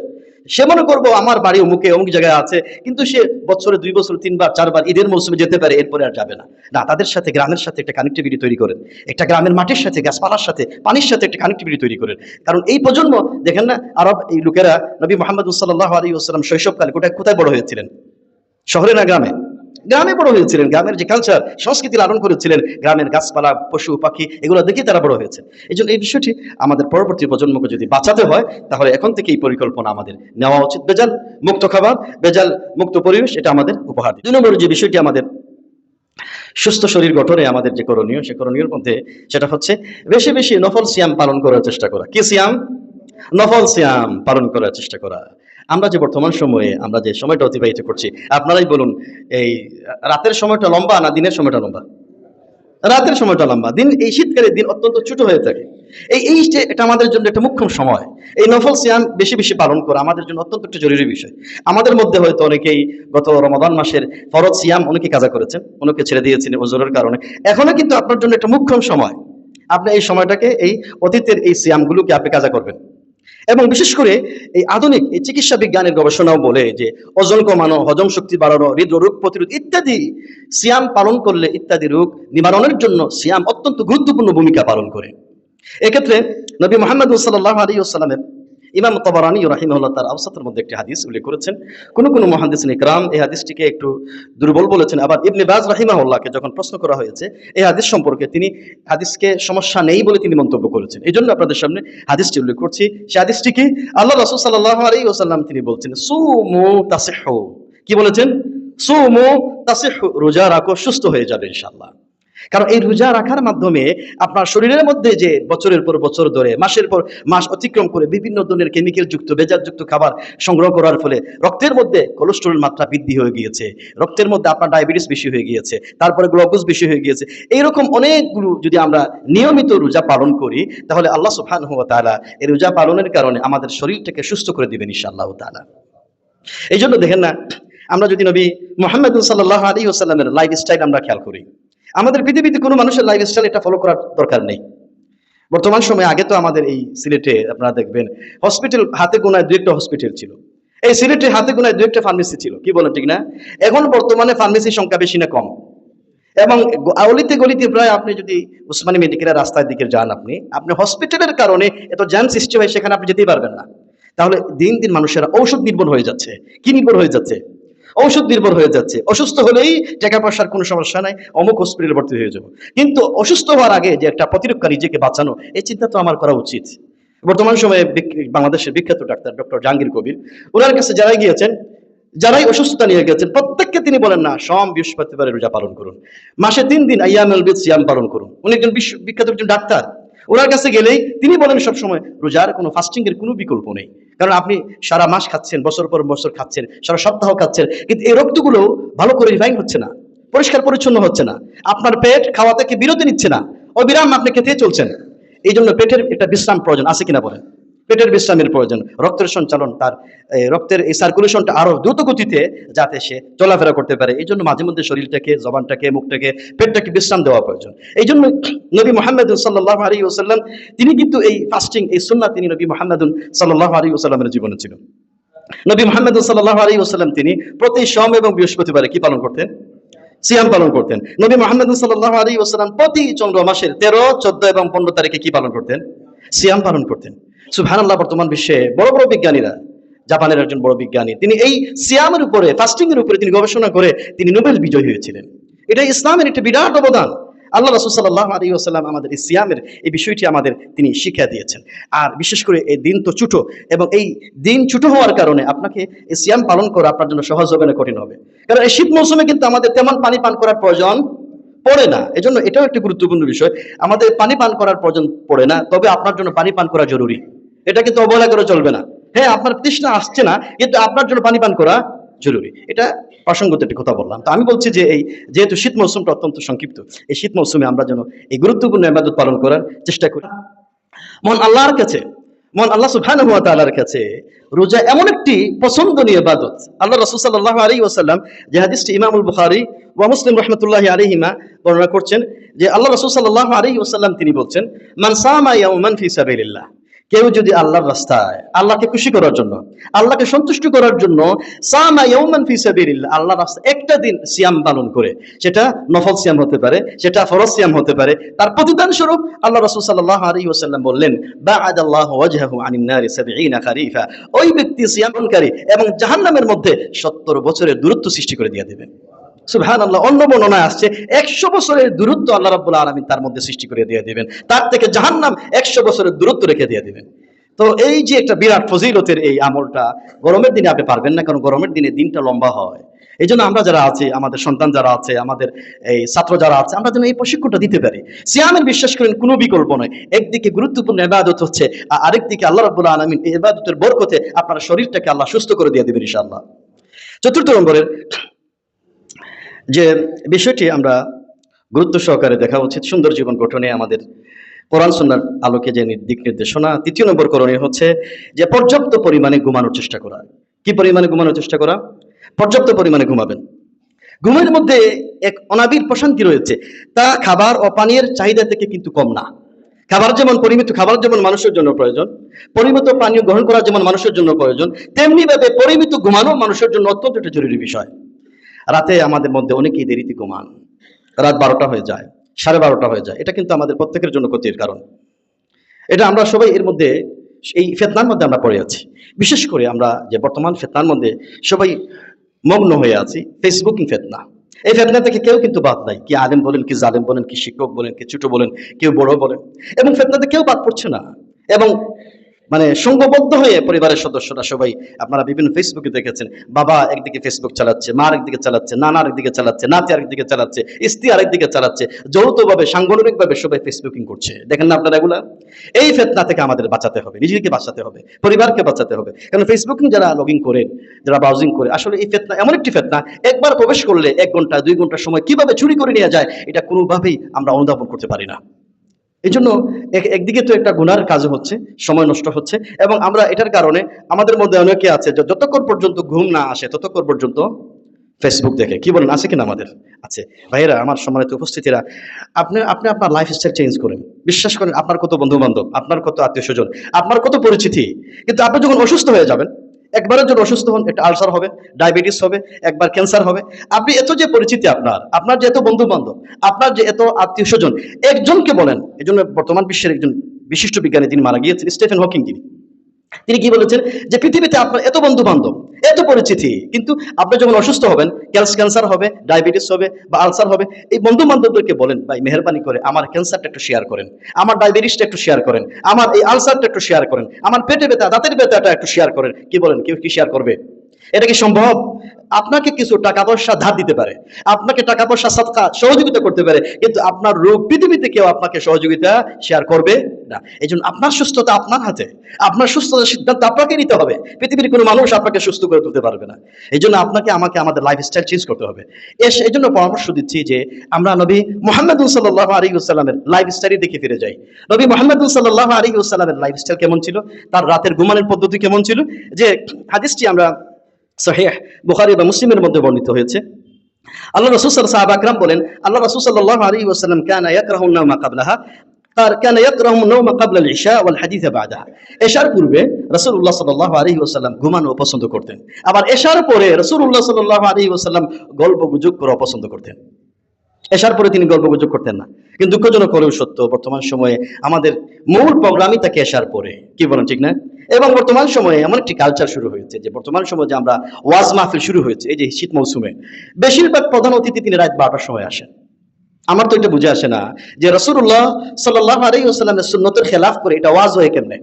সে মনে করবো আমার বাড়ি অমুকে, অমুক জায়গায় আছে, কিন্তু সে বছরে 2 বছর 3 বার 4 বার ঈদের মৌসুমে যেতে পারে, এরপরে আর যাবে না। না, তাদের সাথে, গ্রামের সাথে একটা কানেক্টিভিটি তৈরি করেন, একটা গ্রামের মাটির সাথে, গাছপালার সাথে, পানির সাথে একটা কানেক্টিভিটি তৈরি করেন। কারণ এই প্রজন্ম দেখেন না, আরব এই লোকেরা নবী মুহাম্মদ সাল্লাল্লাহু আলাইহি ওয়াসাল্লাম শৈশবকালে কোথায় বড় হয়েছিলেন? শহরে না গ্রামে? গ্রামে বড় হয়েছিলেন। গ্রামের যে কালচার, সংস্কৃতি লালন করেছিলেন, গ্রামের গাছপালা, পশু পাখি, এগুলো দেখেই তারা বড় হয়েছে। এই জন্য এই বিষয়টি আমাদের পরবর্তী প্রজন্মকে যদি বাঁচাতে হয়, তাহলে এখন থেকে এই পরিকল্পনা আমাদের নেওয়া উচিত। ভেজাল মুক্ত খাবার, ভেজাল মুক্ত পরিবেশ, এটা আমাদের উপহার। 2 নম্বর যে বিষয়টি আমাদের সুস্থ শরীর গঠনে আমাদের যে করণীয়, সে করণীয়ের মধ্যে সেটা হচ্ছে বেশি বেশি নফল সিয়াম পালন করার চেষ্টা করা। কি সিয়াম? নফল সিয়াম পালন করার চেষ্টা করা। আমরা যে বর্তমান সময়ে আমরা যে সময়টা অতিবাহিত করছি, আপনারাই বলুন, এই রাতের সময়টা লম্বা না দিনের সময়টা লম্বা? রাতের সময়টা লম্বা। দিন, এই শীতকালের দিন অত্যন্ত ছোট হয়ে থাকে। এই যে এটা আমাদের জন্য একটা মুখ্য সময়। এই নফল সিয়াম বেশি বেশি পালন করা আমাদের জন্য অত্যন্ত একটা জরুরি বিষয়। আমাদের মধ্যে হয়তো অনেকেই গত রমাদান মাসের ফরজ সিয়াম অনেকে কাজা করেছেন, অনেকে ছেড়ে দিয়েছেন ওজরের কারণে। এখনো কিন্তু আপনার জন্য একটা মুখ্য সময়। আপনি এই সময়টাকে, এই অতীতের এই সিয়ামগুলোকে আপনি কাজা করবেন। এবং বিশেষ করে এই আধুনিক এই চিকিৎসা বিজ্ঞানের গবেষণাও বলে যে ওজন কমানো, হজম শক্তি বাড়ানো, হৃদরোগ প্রতিরোধ ইত্যাদি সিয়াম পালন করলে, ইত্যাদি রোগ নিবারণের জন্য সিয়াম অত্যন্ত গুরুত্বপূর্ণ ভূমিকা পালন করে। এক্ষেত্রে নবী মুহাম্মদ সাল্লাল্লাহু আলাইহি ওয়াসাল্লামের, ইমাম তাবারানী রাহিমাহুল্লাহ তার আওসাতের মধ্যে একটি হাদিস উল্লেখ করেছেন। কোন মুহাদ্দিসিন ইকরাম এই হাদিসটিকে একটু দুর্বল বলেছেন। আবার ইবনে বাজ রাহিমাহুল্লাহকে যখন প্রশ্ন করা হয়েছে এই হাদিস সম্পর্কে, তিনি হাদিসকে সমস্যা নেই বলে তিনি মন্তব্য করেছেন। এই জন্য আপনাদের সামনে হাদিসটি উল্লেখ করছি। সে হাদিসটি কি? আল্লাহ রাসূল সাল্লাল্লাহু আলাইহি ওয়াসাল্লাম তিনি বলছেন, সুমু তাসিহু। কি বলেছেন? সুমু তাসিহু, রোজা রাখো, সুস্থ হয়ে যাবে ইনশাআল্লাহ। কারণ এই রোজা রাখার মাধ্যমে আপনার শরীরের মধ্যে যে বছরের পর বছর ধরে, মাসের পর মাস অতিক্রম করে বিভিন্ন ধরনের কেমিক্যাল যুক্ত, ভেজালযুক্ত খাবার সংগ্রহ করার ফলে রক্তের মধ্যে কোলেস্টেরল মাত্রা বৃদ্ধি হয়ে গিয়েছে, রক্তের মধ্যে আপনার ডায়াবেটিস বেশি হয়ে গিয়েছে, তারপরে গ্লুকোজ বেশি হয়ে গিয়েছে। এইরকম অনেকগুলো যদি আমরা নিয়মিত রোজা পালন করি, তাহলে আল্লাহ সুবহানাহু ওয়া তাআলা এই রোজা পালনের কারণে আমাদের শরীরটাকে সুস্থ করে দিবেন ইনশাআল্লাহ তাআলা। এই জন্য দেখেন না, আমরা যদি নবী মুহাম্মদ সাল্লাল্লাহু আলাইহি ওয়াসাল্লামের লাইফস্টাইল আমরা খেয়াল করি, আমাদের পৃথিবীতে কোনো মানুষের লাইফস্টাইল এটা ফলো করার দরকার নেই। বর্তমান সময়ে, আগে তো আমাদের এই সিলেটে আপনারা দেখবেন হসপিটাল হাতে গোনায় 2-1টা হসপিটাল ছিল। এই সিলেটের হাতে গোনায় 2-1টা ফার্মেসি ছিল, কি বলেন ঠিক না? এখন বর্তমানে ফার্মেসির সংখ্যা বেশি না কম? এবং অলিতে গলিতে প্রায় আপনি যদি উসমানী মেডিকেলের রাস্তার দিকে যান, আপনি হসপিটালের কারণে এত জ্যাম সৃষ্টি হয়, সেখানে আপনি যেতেই পারবেন না। তাহলে দিন দিন মানুষেরা ঔষধ নির্ভর হয়ে যাচ্ছে। কি নির্ভর হয়ে যাচ্ছে? ঔষধ নির্ভর হয়ে যাচ্ছে। অসুস্থ হলেই টাকা পয়সার কোনো সমস্যা নাই, অমুক হসপিটালে ভর্তি হয়ে যাবো। কিন্তু অসুস্থ হওয়ার আগে যে একটা প্রতিরক্ষা, নিজেকে বাঁচানো, এই চিন্তা তো আমার করা উচিত। বর্তমান সময়ে বাংলাদেশের বিখ্যাত ডাক্তার ডক্টর জাহাঙ্গীর কবির, ওনার কাছে যারাই গিয়েছেন, যারাই অসুস্থতা নিয়ে গেছেন, প্রত্যেককে তিনি বলেন না, সোম বৃহস্পতিবারে রোজা পালন করুন, মাসে 3 দিন আইয়ামুল বিদ সিয়াম পালন করুন। উনি একজন বিখ্যাত একজন ডাক্তার। ওনার কাছে গেলেই তিনি বলেন সবসময় রোজার কোনো, ফাস্টিং এর কোনো বিকল্প নেই। কারণ আপনি সারা মাস খাচ্ছেন, বছর পর বছর খাচ্ছেন, সারা সপ্তাহ খাচ্ছেন, কিন্তু এই রক্তগুলো ভালো করে রিফাইন হচ্ছে না, পরিষ্কার পরিচ্ছন্ন হচ্ছে না। আপনার পেট খাওয়া থেকে বিরতি নিচ্ছে না, অবিরাম আপনি খেতে চলছেন। এই জন্য পেটের একটা বিশ্রাম প্রয়োজন, আছে কিনা বলেন? পেটের বিশ্রামের প্রয়োজন, রক্তের সঞ্চালন, তার রক্তের এই সার্কুলেশনটা আরো দ্রুত গতিতে যাতে সে চলাফেরা করতে পারে। এই জন্য মাঝে মধ্যে শরীরটাকে, জবানটাকে, মুখটাকে, পেটটাকে বিশ্রাম দেওয়া প্রয়োজন। এই জন্য নবী মুহাম্মদ সাল্লাল্লাহু আলাইহি ওয়াসাল্লাম তিনি কিন্তু এই ফাস্টিং, এই সুন্নাহ তিনি নবী মুহাম্মদ সাল্লাল্লাহু আলাইহি ওয়াসাল্লামের জীবনে ছিল। নবী মুহাম্মদ সাল্লাল্লাহু আলাইহি ওয়াসাল্লাম তিনি প্রতি সোম এবং বৃহস্পতিবারে কি পালন করতেন? সিয়াম পালন করতেন। নবী মুহাম্মদ সাল্লাল্লাহু আলাইহি ওয়াসাল্লাম প্রতি চন্দ্র মাসের 13, 14 এবং 15 তারিখে কি পালন করতেন? সিয়াম পালন করতেন। সুবহানাল্লাহ। বর্তমান বিশ্বে বড় বড় বিজ্ঞানীরা, জাপানের একজন বড় বিজ্ঞানী, তিনি এই সিয়ামের উপরে, ফাস্টিং এর উপরে তিনি গবেষণা করে তিনি নোবেল বিজয়ী হয়েছিলেন। এটা ইসলামের একটা বিরাট অবদান। আল্লাহ রাসূল সাল্লাল্লাহু আলাইহি ওয়াসাল্লাম আমাদের এই সিয়ামের এই বিষয়টি আমাদের তিনি শিক্ষা দিয়েছেন। আর বিশেষ করে এই দিন তো ছোট, এবং এই দিন ছোট হওয়ার কারণে আপনাকে এই সিয়াম পালন করা আপনার জন্য সহজ হবে না, কঠিন হবে। কারণ এই শীত মৌসুমে কিন্তু আমাদের তেমন পানি পান করার প্রয়োজন পড়ে না। এজন্য এটাও একটি গুরুত্বপূর্ণ বিষয়, আমাদের পানি পান করার প্রয়োজন পড়ে না, তবে আপনার জন্য পানি পান করা জরুরি। এটা কিন্তু অবহেলা করে চলবে না। হ্যাঁ, আপনার তৃষ্ণা আসছে না, কিন্তু আপনার জন্য পানি পান করা জরুরি। এটা প্রসঙ্গত একটি কথা বললাম। তো আমি বলছি যে এই যেহেতু শীত মৌসুমটা অত্যন্ত সংক্ষিপ্ত, এই শীত মৌসুমে আমরা যেন এই গুরুত্বপূর্ণ ইবাদত পালন করার চেষ্টা করি। মন আল্লাহর কাছে, মন আল্লাহ সুবহানাহু ওয়া তাআলার কাছে রোজা এমন একটি পছন্দনীয় ইবাদত। আল্লাহ রাসূল সাল্লাল্লাহু আলাইহি ওয়াসাল্লাম, যে হাদিসটি ইমামুল বুখারী ওয়া মুসলিম রাহমাতুল্লাহি আলাইহিমা বর্ণনা করছেন, যে আল্লাহ রাসূল সাল্লাল্লাহু আলাইহি ওয়াসাল্লাম তিনি বলছেন, মান সামা ইয়াওমান ফি সাবিলিল্লাহ, কেউ যদি আল্লাহর রাস্তায়, আল্লাহকে খুশি করার জন্য, আল্লাহকে সন্তুষ্ট করার জন্য, সামা ইয়াওমান ফি সাবিলিল্লাহ, আল্লাহর রাস্তায় একটা দিন সিয়াম পালন করে, সেটা নফল সিয়াম হতে পারে, সেটা ফরজ সিয়াম হতে পারে, তার প্রতিদান স্বরূপ আল্লাহ রাসূল সাল্লাল্লাহু আলাইহি ওয়াসাল্লাম বললেন, বা'আদাল্লাহু ওয়াজহাহু আনিন নারি 70 খারিফা, ওই ব্যক্তি সিয়ামকারী এবং জাহান্নামের মধ্যে 70 বছরের দূরত্ব সৃষ্টি করে দিয়ে দেবেন। সুবহানাল্লাহ। অন্য বর্ণনায় আসছে 100 বছরের দূরত্ব আল্লাহ রাব্বুল আলামিন তার মধ্যে সৃষ্টি করে দিয়ে দিবেন, তার থেকে জাহান্নাম 100 বছরের দূরত্ব রেখে দিয়ে দিবেন। তো এই যে একটা বিরাট ফজিলতের এই আমলটা গরমের দিনে আপনি পারবেন না, কারণ গরমের দিনে দিনটা লম্বা হয়। এই জন্য আমরা যারা আছি, আমাদের সন্তান যারা আছে, আমাদের এই ছাত্র যারা আছে, আমরা যেন এই প্রশিক্ষণটা দিতে পারি। সিয়ামের বিশ্বাস করেন কোনো বিকল্প নয়। একদিকে গুরুত্বপূর্ণ ইবাদত হচ্ছে, আর আরেকদিকে আল্লাহ রাব্বুল আলামিন এই ইবাদতের বরকতে আপনার শরীরটাকে আল্লাহ সুস্থ করে দিয়ে দিবেন ইনশাআল্লাহ। চতুর্থ নম্বরের যে বিষয়টি আমরা গুরুত্ব সহকারে দেখা উচিত সুন্দর জীবন গঠনে আমাদের কোরআন সুন্নাহর আলোকে যে দিক নির্দেশনা, তৃতীয় নম্বর করণীয় হচ্ছে যে পর্যাপ্ত পরিমাণে ঘুমানোর চেষ্টা করা। কি পরিমাণে ঘুমানোর চেষ্টা করা? পর্যাপ্ত পরিমাণে ঘুমাবেন। ঘুমের মধ্যে এক অনাবিল প্রশান্তি রয়েছে, তা খাবার ও পানীয়ের চাহিদা থেকে কিন্তু কম না। খাবার যেমন পরিমিত খাবার যেমন মানুষের জন্য প্রয়োজন, পরিমিত পানীয় গ্রহণ করা যেমন মানুষের জন্য প্রয়োজন, তেমনি ভাবে পরিমিত ঘুমানো মানুষের জন্য অত্যন্ত একটা জরুরি বিষয়। রাতে আমাদের মধ্যে অনেকেই দেরিতে ঘুমান, রাত 12টা হয়ে যায়, 12:30 হয়ে যায়। এটা কিন্তু আমাদের প্রত্যেকের জন্য ক্ষতির কারণ। এটা আমরা সবাই এর মধ্যে, এই ফিতনার মধ্যে আমরা পড়ে আছি। বিশেষ করে আমরা যে বর্তমান ফিতনার মধ্যে সবাই মগ্ন হয়ে আছি, ফেসবুকিং ফিতনা। এই ফিতনা থেকে কেউ কিন্তু বাদ নাই, কি আলেম বলেন, কি জালেম বলেন, কি শিক্ষক বলেন, কি ছোট বলেন, কেউ বড় বলেন, এবং ফিতনাতে কেউ বাদ পড়ছে না। এবং মানে সংঘবদ্ধ হয়ে পরিবারের সদস্যরা সবাই, আপনারা বিভিন্ন ফেসবুকে দেখেছেন, বাবা একদিকে ফেসবুক চালাচ্ছে, মা আরেকদিকে চালাচ্ছে, নানা আরেকদিকে চালাচ্ছে, নাতি আরেকদিকে চালাচ্ছে, স্ত্রী আরেকদিকে চালাচ্ছে, যৌথভাবে সাংগঠনিকভাবে সবাই ফেসবুকিং করছে। দেখেন না আপনারা এগুলা? এই ফিতনা থেকে আমাদের বাঁচাতে হবে, নিজেকে বাঁচাতে হবে, পরিবারকে বাঁচাতে হবে। কারণ ফেসবুকিং যারা লগইন করেন, যারা ব্রাউজিং করে, আসলে এই ফিতনা এমন একটি ফিতনা, একবার প্রবেশ করলে 1 ঘন্টা 2 ঘন্টা সময় কিভাবে চুরি করে নিয়ে যায়, এটা কোনোভাবেই আমরা অনুধাবন করতে পারি না। এই জন্য একদিকে তো একটা গুনার কাজ হচ্ছে, সময় নষ্ট হচ্ছে, এবং আমরা এটার কারণে আমাদের মধ্যে অনেকে আছে যে যতক্ষণ পর্যন্ত ঘুম না আসে ততক্ষণ পর্যন্ত ফেসবুক দেখে। কি বলেন, আছে কিনা আমাদের? আছে। ভাইয়েরা, আমার সম্মানিত উপস্থিতিরা, আপনি আপনি আপনার লাইফস্টাইল চেঞ্জ করেন। বিশ্বাস করেন, আপনার কত বন্ধু বান্ধব, আপনার কত আত্মীয় স্বজন, আপনার কত পরিচিতি, কিন্তু আপনি যখন অসুস্থ হয়ে যাবেন, একবারের জন্য অসুস্থ হন, একটা আলসার হবে, ডায়াবেটিস হবে, একবার ক্যান্সার হবে। আপনি এত যে পরিচিতি আপনার যে এত বন্ধু বান্ধব, আপনার যে এত আত্মীয় স্বজন, একজনকে বলেন। এই জন্য বর্তমান বিশ্বের একজন বিশিষ্ট বিজ্ঞানী তিনি মারা গিয়েছেন, স্টিফেন হকিং। তিনি কি বলেছেন যে পৃথিবীতে আপনার এত বন্ধু বান্ধব, এত পরিচিতি, কিন্তু আপনি যখন অসুস্থ হবেন, ক্যান্সার হবে, ডায়াবেটিস হবে বা আলসার হবে, এই বন্ধু বান্ধবদেরকে বলেন, ভাই মেহেরবানি করে আমার ক্যান্সারটা একটু শেয়ার করেন, আমার ডায়াবেটিসটা একটু শেয়ার করেন, আমার এই আলসারটা একটু শেয়ার করেন, আমার পেটে ব্যথা, দাঁতের ব্যথাটা একটু শেয়ার করেন। কি বলেন, কেউ কি শেয়ার করবে? এটা কি সম্ভব? আপনাকে কিছু টাকা পয়সা ধার দিতে পারে, আপনাকে টাকা পয়সা সাদকা সহযোগিতা করতে পারে, কিন্তু আপনার রোগ পৃথিবীতে কেউ আপনাকে সহযোগিতা শেয়ার করবে না। এই জন্য আপনার সুস্থতা আপনার হাতে, আপনার সুস্থতার সিদ্ধান্ত আপনাকে নিতে হবে। পৃথিবীর কোনো মানুষ আপনাকে সুস্থ করে তুলতে পারবে না। এই জন্য আপনাকে আমাকে আমাদের লাইফস্টাইল চেঞ্জ করতে হবে। এই জন্য পরামর্শ দিচ্ছি যে আমরা নবী মুহাম্মদ সাল্লাল্লাহু আলাইহি ওয়াসাল্লামের লাইফস্টাইল দেখে ফিরে যাই। নবী মুহাম্মদ সাল্লাল্লাহু আলাইহি ওয়াসাল্লামের লাইফস্টাইল কেমন ছিল, তার রাতের ঘুমানোর পদ্ধতি কেমন ছিল। যে হাদিসটি আমরা সহিহ বুখারী বা মুসলিমের মধ্যে বর্ণিত হয়েছে। আল্লাহ রাসূল সাহাবা আকরাম বলেন, আল্লাহ রাসূল সাল্লাল্লাহু আলাইহি ওয়াসাল্লাম কানা ইয়াকরাহু নাওমা ক্বাবলাহা, কানা ইয়াকরাহু নাওমা ক্বাবলা আল ইশা ওয়াল হাদিসা বা'দাহা। এশার পূর্বে রাসূলুল্লাহ সাল্লাল্লাহু আলাইহি ওয়াসাল্লাম ঘুমানো পছন্দ করতেন, আবার এশার পরে রাসূলুল্লাহ সাল্লাল্লাহু আলাইহি ওয়াসাল্লাম গল্পগুজব করা পছন্দ করতেন। এশার পরে তিনি গল্পগুজব করতেন না। কিন্তু দুঃখজনক হলেও সত্য, বর্তমান সময়ে আমাদের মূল প্রোগ্রামই থাকে এশার পরে। কি বলেন, ঠিক না? এবং বর্তমান সময়ে এমন একটি কালচার শুরু হয়েছে যে বর্তমান সময়ে যে আমরা ওয়াজ মাহফিল শুরু হয়েছে, এই যে শীত মৌসুমে বেশিরভাগ প্রধান অতিথি তিনি রাত 12টার সময় আসেন। আমার তো এটা বুঝে আসে না যে রাসূলুল্লাহ সাল্লাল্লাহু আলাইহি ওয়াসাল্লামের সুন্নতের খেলাফ করে এটা ওয়াজ হয় কেমনে?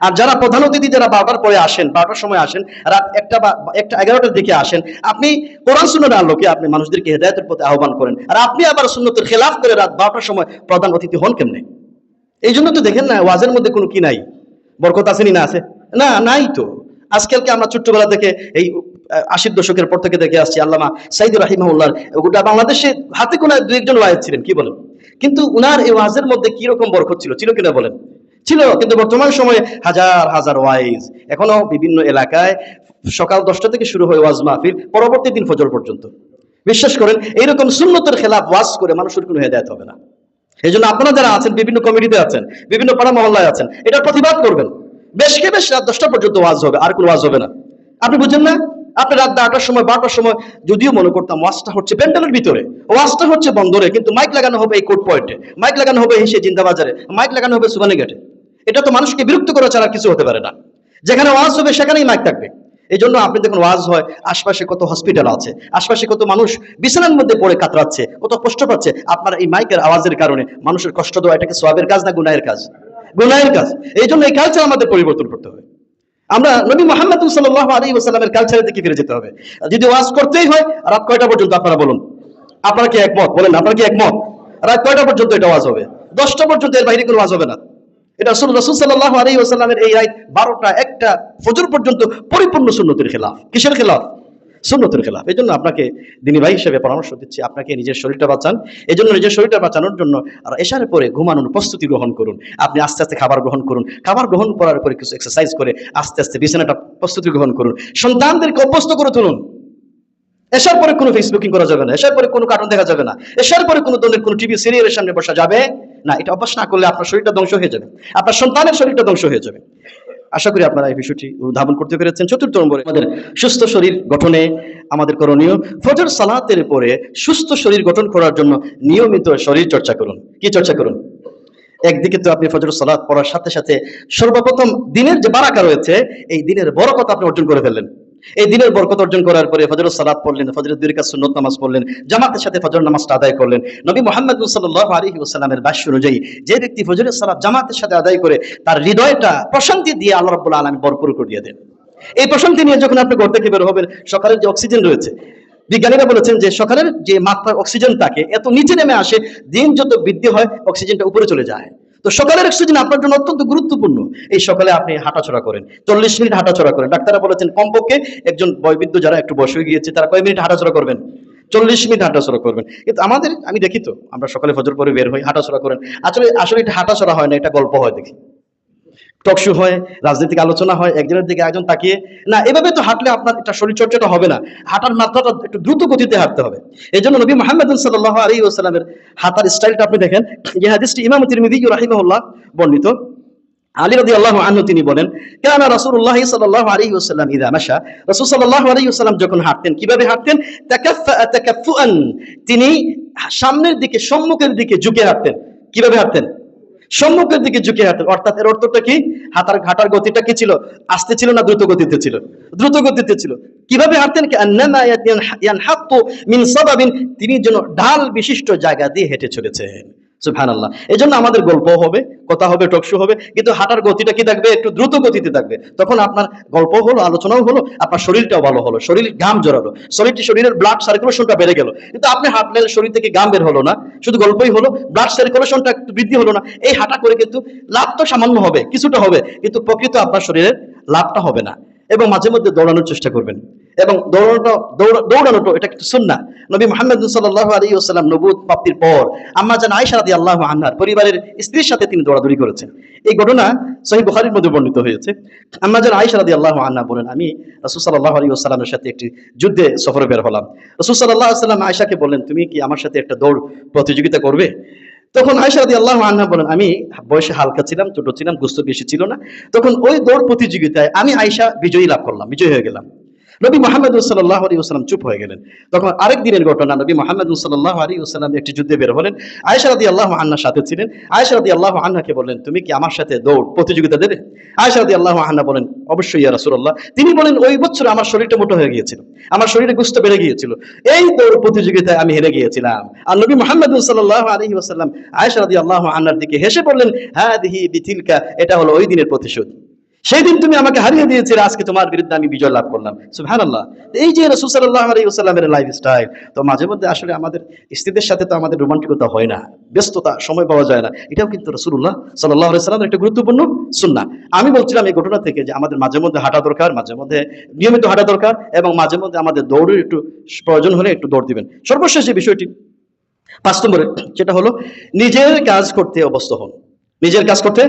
আর যারা প্রধান অতিথি যারা 12টার পরে আসেন, 12টার সময় আসেন, রাত 1টা বা 1:11টার দিকে আসেন, আপনি কোরআন সুন্নাহর আলোকে আপনি মানুষদেরকে হেদায়েতের পথে আহ্বান করেন, আর আপনি আবার সুন্নতের খেলাফ করে রাত 12টার সময় প্রধান অতিথি হন কেমনে? এই জন্য তো দেখেন না, ওয়াজের মধ্যে কোনো কি নাই, বরকত আসেনি না আছে? না, নাই তো। আজকালকে আমরা ছোট্টবেলা থেকে এই 80-র দশকের পর থেকে দেখে আসছি, আল্লামা সাইদুর রাহিমাহুল্লাহ গোটা বাংলাদেশে হাতে গোনা 2-1 জন ওয়াইজ ছিলেন। কি বলেন? কিন্তু উনার এই ওয়াজের মধ্যে কি রকম বরকত ছিল, ছিল কিনা বলেন? ছিল। কিন্তু বর্তমান সময়ে হাজার হাজার ওয়াইজ, এখনো বিভিন্ন এলাকায় সকাল 10টা থেকে শুরু হয় ওয়াজ মাহফিল, পরবর্তী দিন ফজর পর্যন্ত। বিশ্বাস করেন, এইরকম সুন্নতের খেলাফ ওয়াজ করে মানুষের কোনো হেদায়েত হবে না। এই জন্য আপনারা যারা আছেন, বিভিন্ন কমিটিতে আছেন, বিভিন্ন পাড়া মহল্লায় আছেন, এটার প্রতিবাদ করবেন। বেশকে বেশ রাত 10টা পর্যন্ত ওয়াজ হবে, আর কোনো ওয়াজ হবে না। আপনি বুঝেন না? আপনি রাত 8টার সময় 12টার সময় যদিও মনে করতাম ওয়াজটা হচ্ছে প্যান্ডেলের ভিতরে, ওয়াজটা হচ্ছে বন্দরে, কিন্তু মাইক লাগানো হবে এই কোর্ট পয়েন্টে, মাইক লাগানো হবে এই জিন্দাবাজারে, মাইক লাগানো হবে সুবানি ঘাটে। এটা তো মানুষকে বিরক্ত করা ছাড়া কিছু হতে পারে না। যেখানে ওয়াজ হবে সেখানেই মাইক থাকবে। এই জন্য আপনি দেখুন ওয়াজ হয়, আশপাশে কত হসপিটাল আছে, আশপাশে কত মানুষ বিছানার মধ্যে পড়ে কাতরাচ্ছে, কত কষ্ট পাচ্ছে। আপনার এই মাইকের আওয়াজের কারণে মানুষের কষ্ট দেওয়া, এটা কি সওয়াবের কাজ না গুনাহের কাজ? গুনাহের কাজ। এই জন্য এই কালচার আমাদের পরিবর্তন করতে হবে। আমরা নবী মুহাম্মদ সাল্লাল্লাহু আলাইহি ওয়াসাল্লামের কালচারের দিকে ফিরে যেতে হবে। যদি ওয়াজ করতেই হয় রাত কয়টা পর্যন্ত, আপনারা বলুন? আপনারা কি একমত? বলেন, আপনারা কি একমত? রাত কয়টা পর্যন্ত এটা ওয়াজ হবে? 10টা পর্যন্ত, এর বাইরে কোনো ওয়াজ হবে না। এটা রাসূল সাল্লাল্লাহু আলাইহি ওয়াসাল্লামের এই রাত 12টা 1টা ফজর পর্যন্ত পরিপূর্ণ সুন্নতের খেলাফ। কিসের খেলাফ? সুন্নতের খেলাফ। এই জন্য আপনাকে দিনী ভাই হিসেবে পরামর্শ দিচ্ছি, আপনাকে নিজের শরীরটা বাঁচান। এই জন্য নিজের শরীরটা বাঁচানোর জন্য আর এশার পরে ঘুমানোর প্রস্তুতি গ্রহণ করুন। আপনি আস্তে আস্তে খাবার গ্রহণ করুন, খাবার গ্রহণ করার পরে কিছু এক্সারসাইজ করে আস্তে আস্তে বিছানাটা প্রস্তুতি গ্রহণ করুন। সন্তানদেরকে অভ্যস্ত করে তুলুন। এশার পরে কোনো ফেসবুকিং করা যাবে না, এশার পরে কোনো কার্টুন দেখা যাবে না, এশার পরে কোনো ধরনের কোনো টিভি সিরিয়ালের সামনে বসা যাবে না। এটা অভ্যাস না করলে আপনার শরীরটা ধ্বংস হয়ে যাবে, আপনার সন্তানের শরীরটা ধ্বংস হয়ে যাবে। আশা করি আপনারা এই বিষয়টি উদ্ভাবন করতে পেরেছেন। 4র্থ নম্বরে আমাদের সুস্থ শরীর গঠনে আমাদের করণীয়, ফজর সালাতের পরে সুস্থ শরীর গঠন করার জন্য নিয়মিত শরীর চর্চা করুন। কি চর্চা করুন? একদিকে তো আপনি ফজর সালাত পড়ার সাথে সাথে সর্বপ্রথম দিনের যে বারাকা রয়েছে, এই দিনের বরকত আপনি অর্জন করে ফেললেন। এই দিনের বরকত অর্জন করার পরে ফজর সালাত পড়লেন, ফজরের 2 রাকাত সুন্নত নামাজ পড়লেন, জামাতের সাথে ফজর নামাজটা আদায় করলেন। নবী মুহাম্মদ সাল্লাল্লাহু আলাইহি ওয়াসাল্লামের ভাষ্য অনুযায়ী যে ব্যক্তি ফজরের সালাত জামাতের সাথে আদায় করে তার হৃদয়টা প্রশান্তি দিয়ে আল্লাহ রাব্বুল আলামিন ভরপুর করে দিয়ে দেন। এই প্রশান্তি নিয়ে যখন আপনি ঘর থেকে বের হবেন, সকালের যে অক্সিজেন রয়েছে, বিজ্ঞানীরা বলেছেন যে সকালের যে মাত্রা অক্সিজেন থাকে এত নিচে নেমে আসে, দিন যত বৃদ্ধি হয় অক্সিজেনটা উপরে চলে যায়। তো সকালের অক্সিজেন আপনার জন্য অত্যন্ত গুরুত্বপূর্ণ। এই সকালে আপনি হাঁটাচলা করেন, 40 মিনিট হাঁটাচলা করেন। ডাক্তাররা বলেছেন কমপক্ষে একজন বয়বৃদ্ধ যারা একটু বয়স হয়ে গিয়েছে তারা কয় মিনিট হাঁটাচলা করবেন? 40 মিনিট হাঁটাচলা করবেন। কিন্তু আমাদের, আমি দেখি তো আমরা সকালে ফজর পরে বের হই, হাঁটাচলা করেন। আসলে এটা হাঁটাচলা হয় না, এটা গল্প হয়। দেখি টকশো হয়, রাজনৈতিক আলোচনা হয়, একজনের দিকে একজন তাকিয়ে না। এভাবে তো হাঁটলে আপনার এটা শরীর চর্চাটা হবে না। হাঁটার মাত্রাটা একটু দ্রুত গতিতে হাঁটতে হবে। এই জন্য নবী মুহাম্মদ সাল্লাল্লাহু আলাইহি ওয়াসাল্লামের হাঁটার স্টাইলটা আপনি দেখেন। এই হাদিসটি ইমাম তিরমিযী রাহিমাহুল্লাহ বর্ণিত। আলী রাদিয়াল্লাহু আনহু তিনি বলেন, কানা রাসূলুল্লাহ সাল্লাল্লাহু আলাইহি ওয়াসাল্লাম ইযা মাশা, রাসূল সাল্লাল্লাহু আলাইহি ওয়াসাল্লাম যখন হাঁটতেন কিভাবে হাঁটতেন? তাকাফফুআন, তিনি সামনের দিকে, সম্মুখের দিকে ঝুঁকে হাঁটতেন। কিভাবে হাঁটতেন? সম্মুখের দিকে ঝুঁকে হাঁটতেন। অর্থাৎ এর অর্থটা কি? হাঁটার গতিটা কি ছিল? আস্তে ছিল না দ্রুত গতিতে ছিল? দ্রুত গতিতে ছিল। কিভাবে হাঁটতেন? কান্নামা ইয়ানহাত্তু মিন সাবাবিন, তিনি যেন ঢাল বিশিষ্ট জায়গা দিয়ে হেঁটে চলেছেন। সুবহানাল্লাহ। এজন্য আমাদের গল্প হবে, কথা হবে, টকশো হবে, কিন্তু হাঁটার গতিটা কি থাকবে? একটু দ্রুত গতিতে থাকবে। তখন আপনার গল্প হলো, আলোচনাও হলো, আপনার শরীরটাও ভালো হলো, শরীর ঘাম জড়ালো, শরীরের ব্লাড সার্কুলেশনটা বেড়ে গেল। কিন্তু আপনি হাঁটলেন, শরীর থেকে ঘাম বের হলো না, শুধু গল্পই হলো, ব্লাড সার্কুলেশনটা একটু বৃদ্ধি হলো না। এই হাঁটা করে কিন্তু লাভ তো সামান্য হবে, কিছুটা হবে, কিন্তু প্রকৃত আপনার শরীরের লাভটা হবে না। এবং মাঝে মধ্যে দৌড়ানোর চেষ্টা করবেন। এবং দৌড়ানোটা এটা কিন্তু সুন্নাহ। নবী মুহাম্মদ সাল্লাল্লাহু আলাইহি ওয়াসাল্লাম নবুয়ত প্রাপ্তির পর আম্মা জান আয়েশা রাদিয়াল্লাহু আনহার পরিবারের স্ত্রীর সাথে তিনি দৌড়াদৌড়ি করেছেন। এই ঘটনা সহিহ বুখারীর মধ্যে বর্ণিত হয়েছে। আম্মা জান আয়েশা রাদিয়াল্লাহু আনহা বলেন, আমি রাসূল সাল্লাল্লাহু আলাইহি ওয়াসাল্লামের সাথে একটি যুদ্ধে সফরে বের হলাম। রাসূল সাল্লাল্লাহু আলাইহি ওয়াসাল্লাম আয়েশাকে বললেন, তুমি কি আমার সাথে একটা দৌড় প্রতিযোগিতা করবে? তখন আয়েশা রাদিয়াল্লাহু আনহা বলেন, আমি বয়সে হালকা ছিলাম, ছোট ছিলাম, গোস্ত বেশি ছিল না। তখন ওই দৌড় প্রতিযোগিতায় আমি আয়েশা বিজয়ী লাভ করলাম, বিজয়ী হয়ে গেলাম। নবী মুহাম্মদ সাল্লাল্লাহু আলাইহি ওয়াসাল্লাম চুপ হয়ে গেলেন। তখন আরেক দিনের ঘটনা, নবী মুহাম্মদ সাল্লাল্লাহু আলাইহি ওয়াসাল্লাম একটি যুদ্ধে বের হলেন। আয়েশা রাদিয়াল্লাহু আনহার সাথে ছিলেন। আয়েশা রাদিয়াল্লাহু আনহাকে বললেন, তুমি কি আমার সাথে দৌড় প্রতিযোগিতা দেবে? আয়েশা রাদিয়াল্লাহু আনহা বলেন, অবশ্যই ইয়া রাসূলুল্লাহ। তিনি বলেন, ওই বছর আমার শরীরটা মোটা হয়ে গিয়েছিল, আমার শরীরে গোশত বেড়ে গিয়েছিল, এই দৌড় প্রতিযোগিতায় আমি হেরে গিয়েছিলাম। আর নবী মুহাম্মদ সাল্লাল্লাহু আলাইহি ওয়াসাল্লাম আয়েশা রাদিয়াল্লাহু আনহার দিকে হেসে বললেন, হাদিহি বিতিলকা, এটা হলো ওই দিনের প্রতিশোধ। সেই দিন তুমি আমাকে হারিয়ে দিয়েছিলে, আজকে তোমার বিরুদ্ধে আমি বিজয় লাভ করলাম। সুবহানাল্লাহ। এই যে রাসূল সাল্লাল্লাহু আলাইহি ওয়াসাল্লামের লাইফস্টাইল। তো মাঝে মধ্যে আসলে আমাদের স্ত্রীদের সাথে তো আমাদের রোমান্টিকতা হয় না, ব্যস্ততা, সময় পাওয়া যায় না। এটাও কিন্তু রাসূলুল্লাহ সাল্লাল্লাহু আলাইহি ওয়াসাল্লামের একটা গুরুত্বপূর্ণ সুন্নাহ। আমি বলছিলাম এই ঘটনা থেকে যে আমাদের মাঝে মধ্যে হাঁটা দরকার, মাঝে মধ্যে নিয়মিত হাঁটা দরকার, এবং মাঝে মধ্যে আমাদের দৌড়ের একটু প্রয়োজন হলে একটু দৌড় দিবেন। সর্বশেষ যে বিষয়টি 5 নম্বরে, সেটা হলো নিজের কাজ করতে অভ্যস্ত হন। নিজের কাজ করতে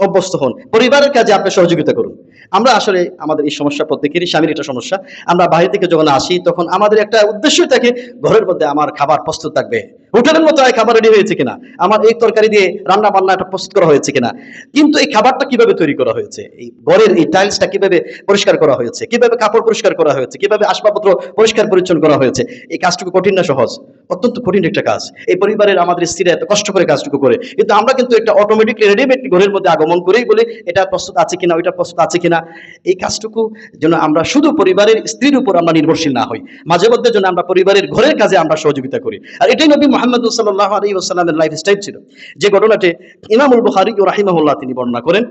অভ্যস্ত হন, পরিবারের কাজে আপনি সহযোগিতা করুন। আমরা আসলে আমাদের এই সমস্যা, প্রত্যেকেরই স্বামীর এটা সমস্যা। আমরা বাইরে থেকে যখন আসি তখন আমাদের একটা উদ্দেশ্যই থাকে, ঘরের মধ্যে আমার খাবার প্রস্তুত থাকবে, হোটেলের মতো খাবার রেডি হয়েছে কিনা, আমার এই তরকারি দিয়ে রান্না বান্না একটা প্রস্তুত করা হয়েছে কিনা, কিন্তু এই খাবারটা কিভাবে তৈরি করা হয়েছে, এই ঘরের এই টাইলসটা কিভাবে পরিষ্কার করা হয়েছে, কিভাবে কাপড় পরিষ্কার করা হয়েছে, কিভাবে আসবাবপত্র পরিষ্কার পরিচ্ছন্ন করা হয়েছে, এই কাজটুকু কঠিন না সহজ? অত্যন্ত কঠিন একটা কাজ। এই পরিবারের আমাদের স্ত্রীরা এত কষ্ট করে কাজটুকু করে, কিন্তু আমরা কিন্তু একটা অটোমেটিকলি রেডিমেড ঘরের মধ্যে আগমন করেই বলি এটা প্রস্তুত আছে কিনা, ওইটা প্রস্তুত আছে কিনা। এই কাজটুকু যেন আমরা শুধু পরিবারের স্ত্রীর উপর আমরা নির্ভরশীল না হই, মাঝে মধ্যে যেন আমরা পরিবারের ঘরের কাজে আমরা সহযোগিতা করি। আর এটাই নবী মুহাম্মদ সাল্লাল্লাহু আলাইহি ওয়াসাল্লামের লাইফস্টাইল ছিল, যে ঘটনাটি ইমামুল বুখারী রাহিমাহুল্লাহ তিনি বর্ণনা করেন।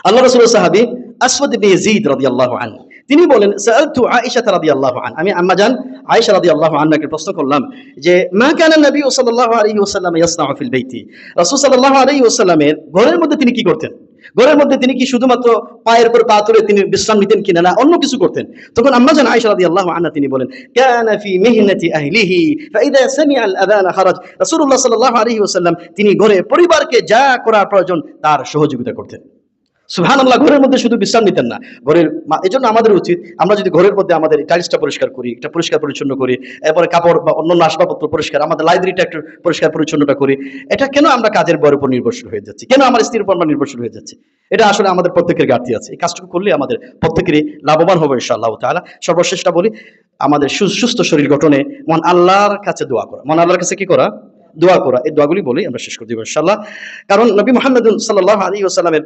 আল্লাহ রাসূলের সাহাবী আসওয়াদ ইবনে ইয়াজিদ রাদিয়াল্লাহু আনহু তিনি বলেন, সাআলতু আয়েশা রাদিয়াল্লাহু আনহা, আমি আম্মা জান আয়েশা রাদিয়াল্লাহু আনহাকে প্রশ্ন করলাম যে মা কানা নবী সাল্লাল্লাহু আলাইহি ওয়াসাল্লাম ইয়াসনাউ ফিল বাইতি, রাসূল সাল্লাল্লাহু আলাইহি ওয়াসাল্লামের ঘরের মধ্যে তিনি কি করতেন? ঘরের মধ্যে তিনি কি শুধুমাত্র পায়ের উপর পা তুলে তিনি বিশ্রাম নিতেন কিনা, না অন্য কিছু করতেন? তখন আম্মা জান আয়েশা রাদিয়াল্লাহু আনহা তিনি বলেন, কানা ফি মিহনাতি আহলিহি ফাইদা সামিআ আল আযান খারাজ, রাসূলুল্লাহ সাল্লাল্লাহু আলাইহি ওয়াসাল্লাম তিনি ঘরে পরিবারকে যা করা প্রয়োজন তার সহযোগিতা করতেন। সুবহানাল্লাহ। ঘরের মধ্যে শুধু বিশ্রাম নিতেন না, ঘরের এজন্য আমাদের উচিত আমরা যদি ঘরের মধ্যে আমাদের টাইলসটা পরিষ্কার করি, এটা পরিষ্কার পরিচ্ছন্ন করি, এরপরে কাপড় বা অন্যান্য আসবাবপত্র পরিষ্কার, আমাদের লাইব্রেরিটা একটু পরিষ্কার পরিচ্ছন্নতা করি, এটা কেন আমরা কাজের বরের উপর নির্ভরশীল হয়ে যাচ্ছি? কেন আমার স্ত্রীর উপর আমরা নির্ভরশীল হয়ে যাচ্ছি? এটা আসলে আমাদের প্রত্যেকের ঘাটতি আছে। এই কাজটুকু করলে আমাদের প্রত্যেকেরই লাভবান হবে ইনশাআল্লাহ তাআলা। সর্বশেষটা বলি, আমাদের সুস্থ শরীর গঠনে মন আল্লাহর কাছে দোয়া করা, মন আল্লাহর কাছে কি করা? দোয়া করা। এই দোয়াগুলি বলি আমরা শেষ করে দিব ইনশাআল্লাহ। কারণ নবী মুহাম্মদ সাল্লাল্লাহু আলাইহি ওয়াসাল্লামের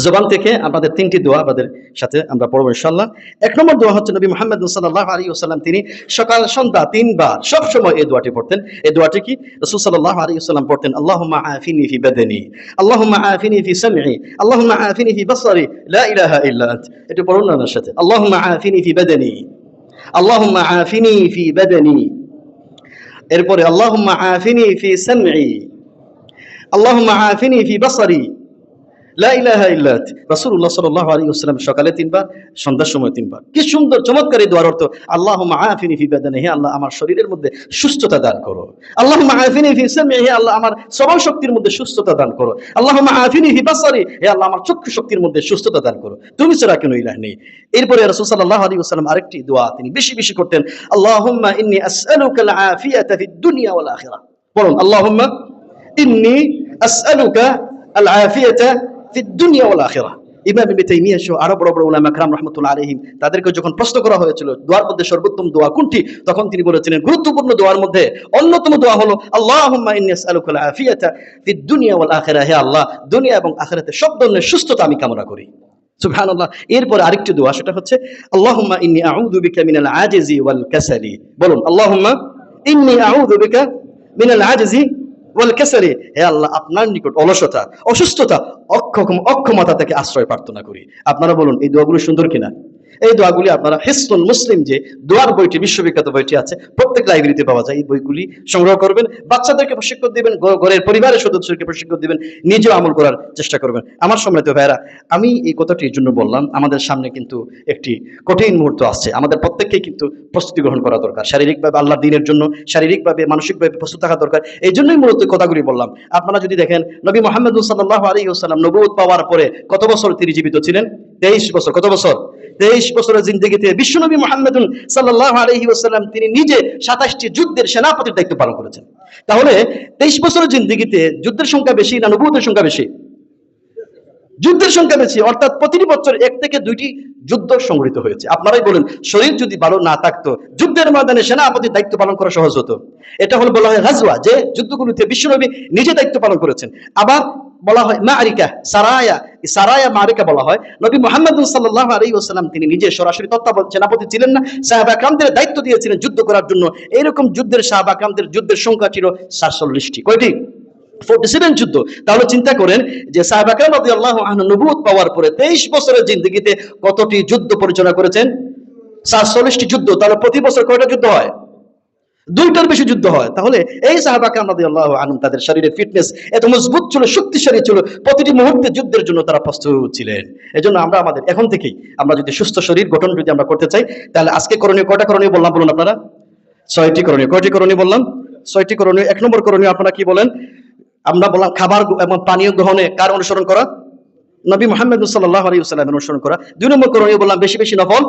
জবান থেকে আপনাদের 3টি দোয়া আপনাদের সাথে আমরা পড়ব ইনশাআল্লাহ। 1 নম্বর দোয়া হচ্ছে নবী মুহাম্মদ সাল্লাল্লাহু আলাইহি ওয়াসাল্লাম তিনি সকাল সন্ধ্যা 3 বার সব সময় এই দোয়াটি পড়তেন। এই দোয়াটি কি? রাসূল সাল্লাল্লাহু আলাইহি ওয়াসাল্লাম পড়তেন, আল্লাহুম্মা আফিনি ফি বাদানি, আল্লাহুম্মা আফিনি ফি সামঈ, আল্লাহুম্মা আফিনি ফি বাসারি, লা ইলাহা ইল্লা আনত। এটা পড়ুন না আমার সাথে, আল্লাহুম্মা আফিনি ফি বাদানি, আল্লাহুম্মা আফিনি ফি বাদানি, এরপরে আল্লাহুম্মা আফিনি ফি সামঈ, আল্লাহুম্মা আফিনি ফি বাসারি, লা ইলাহা ইল্লা আনত। রাসূলুল্লাহ সাল্লাল্লাহু আলাইহি ওয়াসাল্লাম সকালে 3 বার, সন্ধ্যার সময় 3 বার। কি সুন্দর চমৎকার এই দোয়ার অর্থ, আল্লাহুম্মা আফিনি ফি বাদানি, হে আল্লাহ আমার শরীরের মধ্যে সুস্থতা দান করো। আল্লাহুম্মা আফিনি ফি সামঈ, হে আল্লাহ আমার শ্রবণ শক্তির মধ্যে সুস্থতা দান করো। আল্লাহুম্মা আফিনি ফি বাসারি, হে আল্লাহ আমার চক্ষু শক্তির মধ্যে সুস্থতা দান করো, তুমি ছাড়া কোনো ইলাহ নেই। এরপরে রাসূল সাল্লাল্লাহু আলাইহি ওয়াসাল্লাম আরেকটি দোয়া তিনি বেশি বেশি করতেন, আল্লাহুম্মা ইন্নী আসআলুকা আল আফিয়াতা ফিদ দুনিয়া ওয়াল আখিরাহ। বলুন, আল্লাহুম্মা ইন্নী আসআলুকা আল আফিয়াতা ফিদ দুনিয়া ওয়াল আখিরাহ। ইমাম ইবনে তাইমিয়া সহ আরো বড় বড় উলামা کرام রাহমাতুল্লাহ আলাইহিম, তাদেরকে যখন প্রশ্ন করা হয়েছিল দোয়ার মধ্যে সর্বোত্তম দোয়া কোনটি, তখন তিনি বলেছিলেন গুরুত্বপূর্ণ দোয়ার মধ্যে অন্যতম দোয়া হলো আল্লাহুম্মা ইন্নী আসআলুকাল আফিয়াতা ফিদ দুনিয়া ওয়াল আখিরাহ। হে আল্লাহ, দুনিয়া এবং আখিরাতে সব ধরনের সুস্থতা আমি কামনা করি। সুবহানাল্লাহ। এরপর আরেকটি দোয়া, সেটা হচ্ছে আল্লাহুম্মা ইন্নী আউযু বিকা মিনাল আজিজি ওয়াল কাসালি। বলুন আল্লাহুম্মা ইন্নী আউযু বিকা মিনাল আজিজি ওয়াল কাসালি। হে আল্লাহ, আপনার নিকট অলসতা, অসুস্থতা, অক্ষমতা থেকে আশ্রয় প্রার্থনা করি। আপনারা বলুন এই দোয়াগুলো সুন্দর কিনা? এই দোয়াগুলি আপনারা হিসনুল মুসলিম যে দোয়ার বইটি, বিশ্ববিখ্যাত বইটি আছে, প্রত্যেক লাইব্রেরিতে পাওয়া যায়। এই বইগুলি সংগ্রহ করবেন, বাচ্চাদেরকে প্রশিক্ষণ দিবেন, ঘরের পরিবারের সদস্যদেরকে প্রশিক্ষণ দিবেন, নিজেও আমল করার চেষ্টা করবেন। আমার সম্মানিত ভাইরা, আমি এই কথাটি এই জন্য বললাম, আমাদের সামনে কিন্তু একটি কঠিন মুহূর্ত আসছে। আমাদের প্রত্যেককেই কিন্তু প্রস্তুতি গ্রহণ করা দরকার, শারীরিকভাবে আল্লাহর দ্বীনের জন্য, শারীরিকভাবে মানসিকভাবে প্রস্তুত থাকা দরকার। এই জন্যই মূলত কথাগুলি বললাম। আপনারা যদি দেখেন নবী মুহাম্মদ সাল্লাল্লাহু আলাইহি ওয়াসাল্লাম নবুয়ত পাওয়ার পরে কত বছর তিনি জীবিত ছিলেন? 23 বছর। কত বছর? 23 বছরের জিন্দেগিতে বিশ্বনবী মুহাম্মদ সাল্লাল্লাহু আলাইহি ওয়াসাল্লাম তিনি নিজে 27টি যুদ্ধের সেনাপতির দায়িত্ব পালন করেছেন। তাহলে 23 বছরের জিন্দেগিতে যুদ্ধের সংখ্যা বেশি না নবুয়তের সংখ্যা বেশি? যুদ্ধের সংখ্যা বেশি, অর্থাৎ প্রতিটি বছর 1 থেকে 2টি যুদ্ধ সংঘটিত হয়েছে। আপনারাই বলেন, শরীর যদি ভালো না থাকতো, যুদ্ধের ময়দানে সেনাপতির দায়িত্ব পালন করা সহজ হতো? এটা হলো বলা হয় গাজওয়া, যে যুদ্ধগুলোতে বিশ্বনবী নিজে দায়িত্ব পালন করেছেন। আবার বলা হয় মারিকা, সারায়া, সারায়া মারিকা বলা হয়। নবী মুহাম্মদ সাল্লাল্লাহু আলাইহি ওয়াসাল্লাম তিনি নিজে সরাসরি তত্ত্বাবধায়ক সেনাপতি ছিলেন না, সাহাবা کرامদের দায়িত্ব দিয়েছিলেন যুদ্ধ করার জন্য। এরকম যুদ্ধের সাহাবা کرامদের যুদ্ধের সংখ্যা ছিল 47টি। কয়টি? 47 যুদ্ধ। তাহলে চিন্তা করেন যে সাহাবা کرام রাদিয়াল্লাহু আনহু নবুয়ত পাওয়ার পরে 23 বছরের জিন্দেগিতে কতটি যুদ্ধ পরিচালনা করেছেন? 47টি যুদ্ধ। তাহলে প্রতি বছর কয়টা যুদ্ধ হয়? 2টার বেশি যুদ্ধ হয়। তাহলে এই সাহাবা کرام রাদিয়াল্লাহু আনহুম, তাদের শরীরের ফিটনেস এত মজবুত ছিল, শক্তিশালী ছিল, প্রতিটি মুহূর্তে যুদ্ধের জন্য তারা প্রস্তুত ছিলেন। এজন্য আমরা আমাদের এখন থেকেই আমরা যদি সুস্থ শরীর গঠন যদি আমরা করতে চাই, তাহলে আজকে করণীয় কয়টা করণীয় বললাম বলুন আপনারা? 6টি করণীয়। কয়টি করণীয় বললাম? 6টি করণীয়। 1 নম্বর করণীয় আপনারা কি বলেন? আমরা বললাম খাবার এবং পানীয় গ্রহণে কার অনুসরণ করা? নবী মুহাম্মদ সাল্লাল্লাহু আলাইহি ওয়াসাল্লামের অনুসরণ করা। 2 নম্বর করণীয় বললাম বেশি বেশি নফল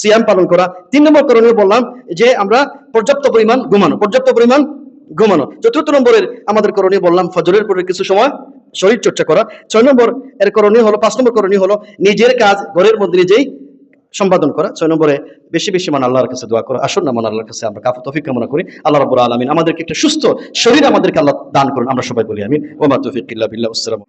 সিয়াম পালন করা। 3 নম্বর করণীয় বললাম যে আমরা পর্যাপ্ত পরিমাণ ঘুমানো, পর্যাপ্ত পরিমাণ ঘুমানো। 4র্থ নম্বরের আমাদের করণীয় বললাম ফজরের পরে কিছু সময় শরীর চর্চা করা। 6 নম্বর এর করণীয় হলো, 5 নম্বর করণীয় হলো নিজের কাজ ঘরের মধ্যে নিজেই সম্পাদন করা। 6 নম্বরে বেশি বেশি আল্লাহর কাছে দোয়া করা। আসুন না আল্লাহর কাছে আমরা কাফা তৌফিক কামনা করি। আল্লাহ রাব্বুল আলামিন আমাদেরকে একটা সুস্থ শরীর আমাদেরকে আল্লাহ দান করুন। আমরা সবাই বলি আমিন। ওয়া মা তৌফিক ইল্লা বিল্লাহ। আসসালামু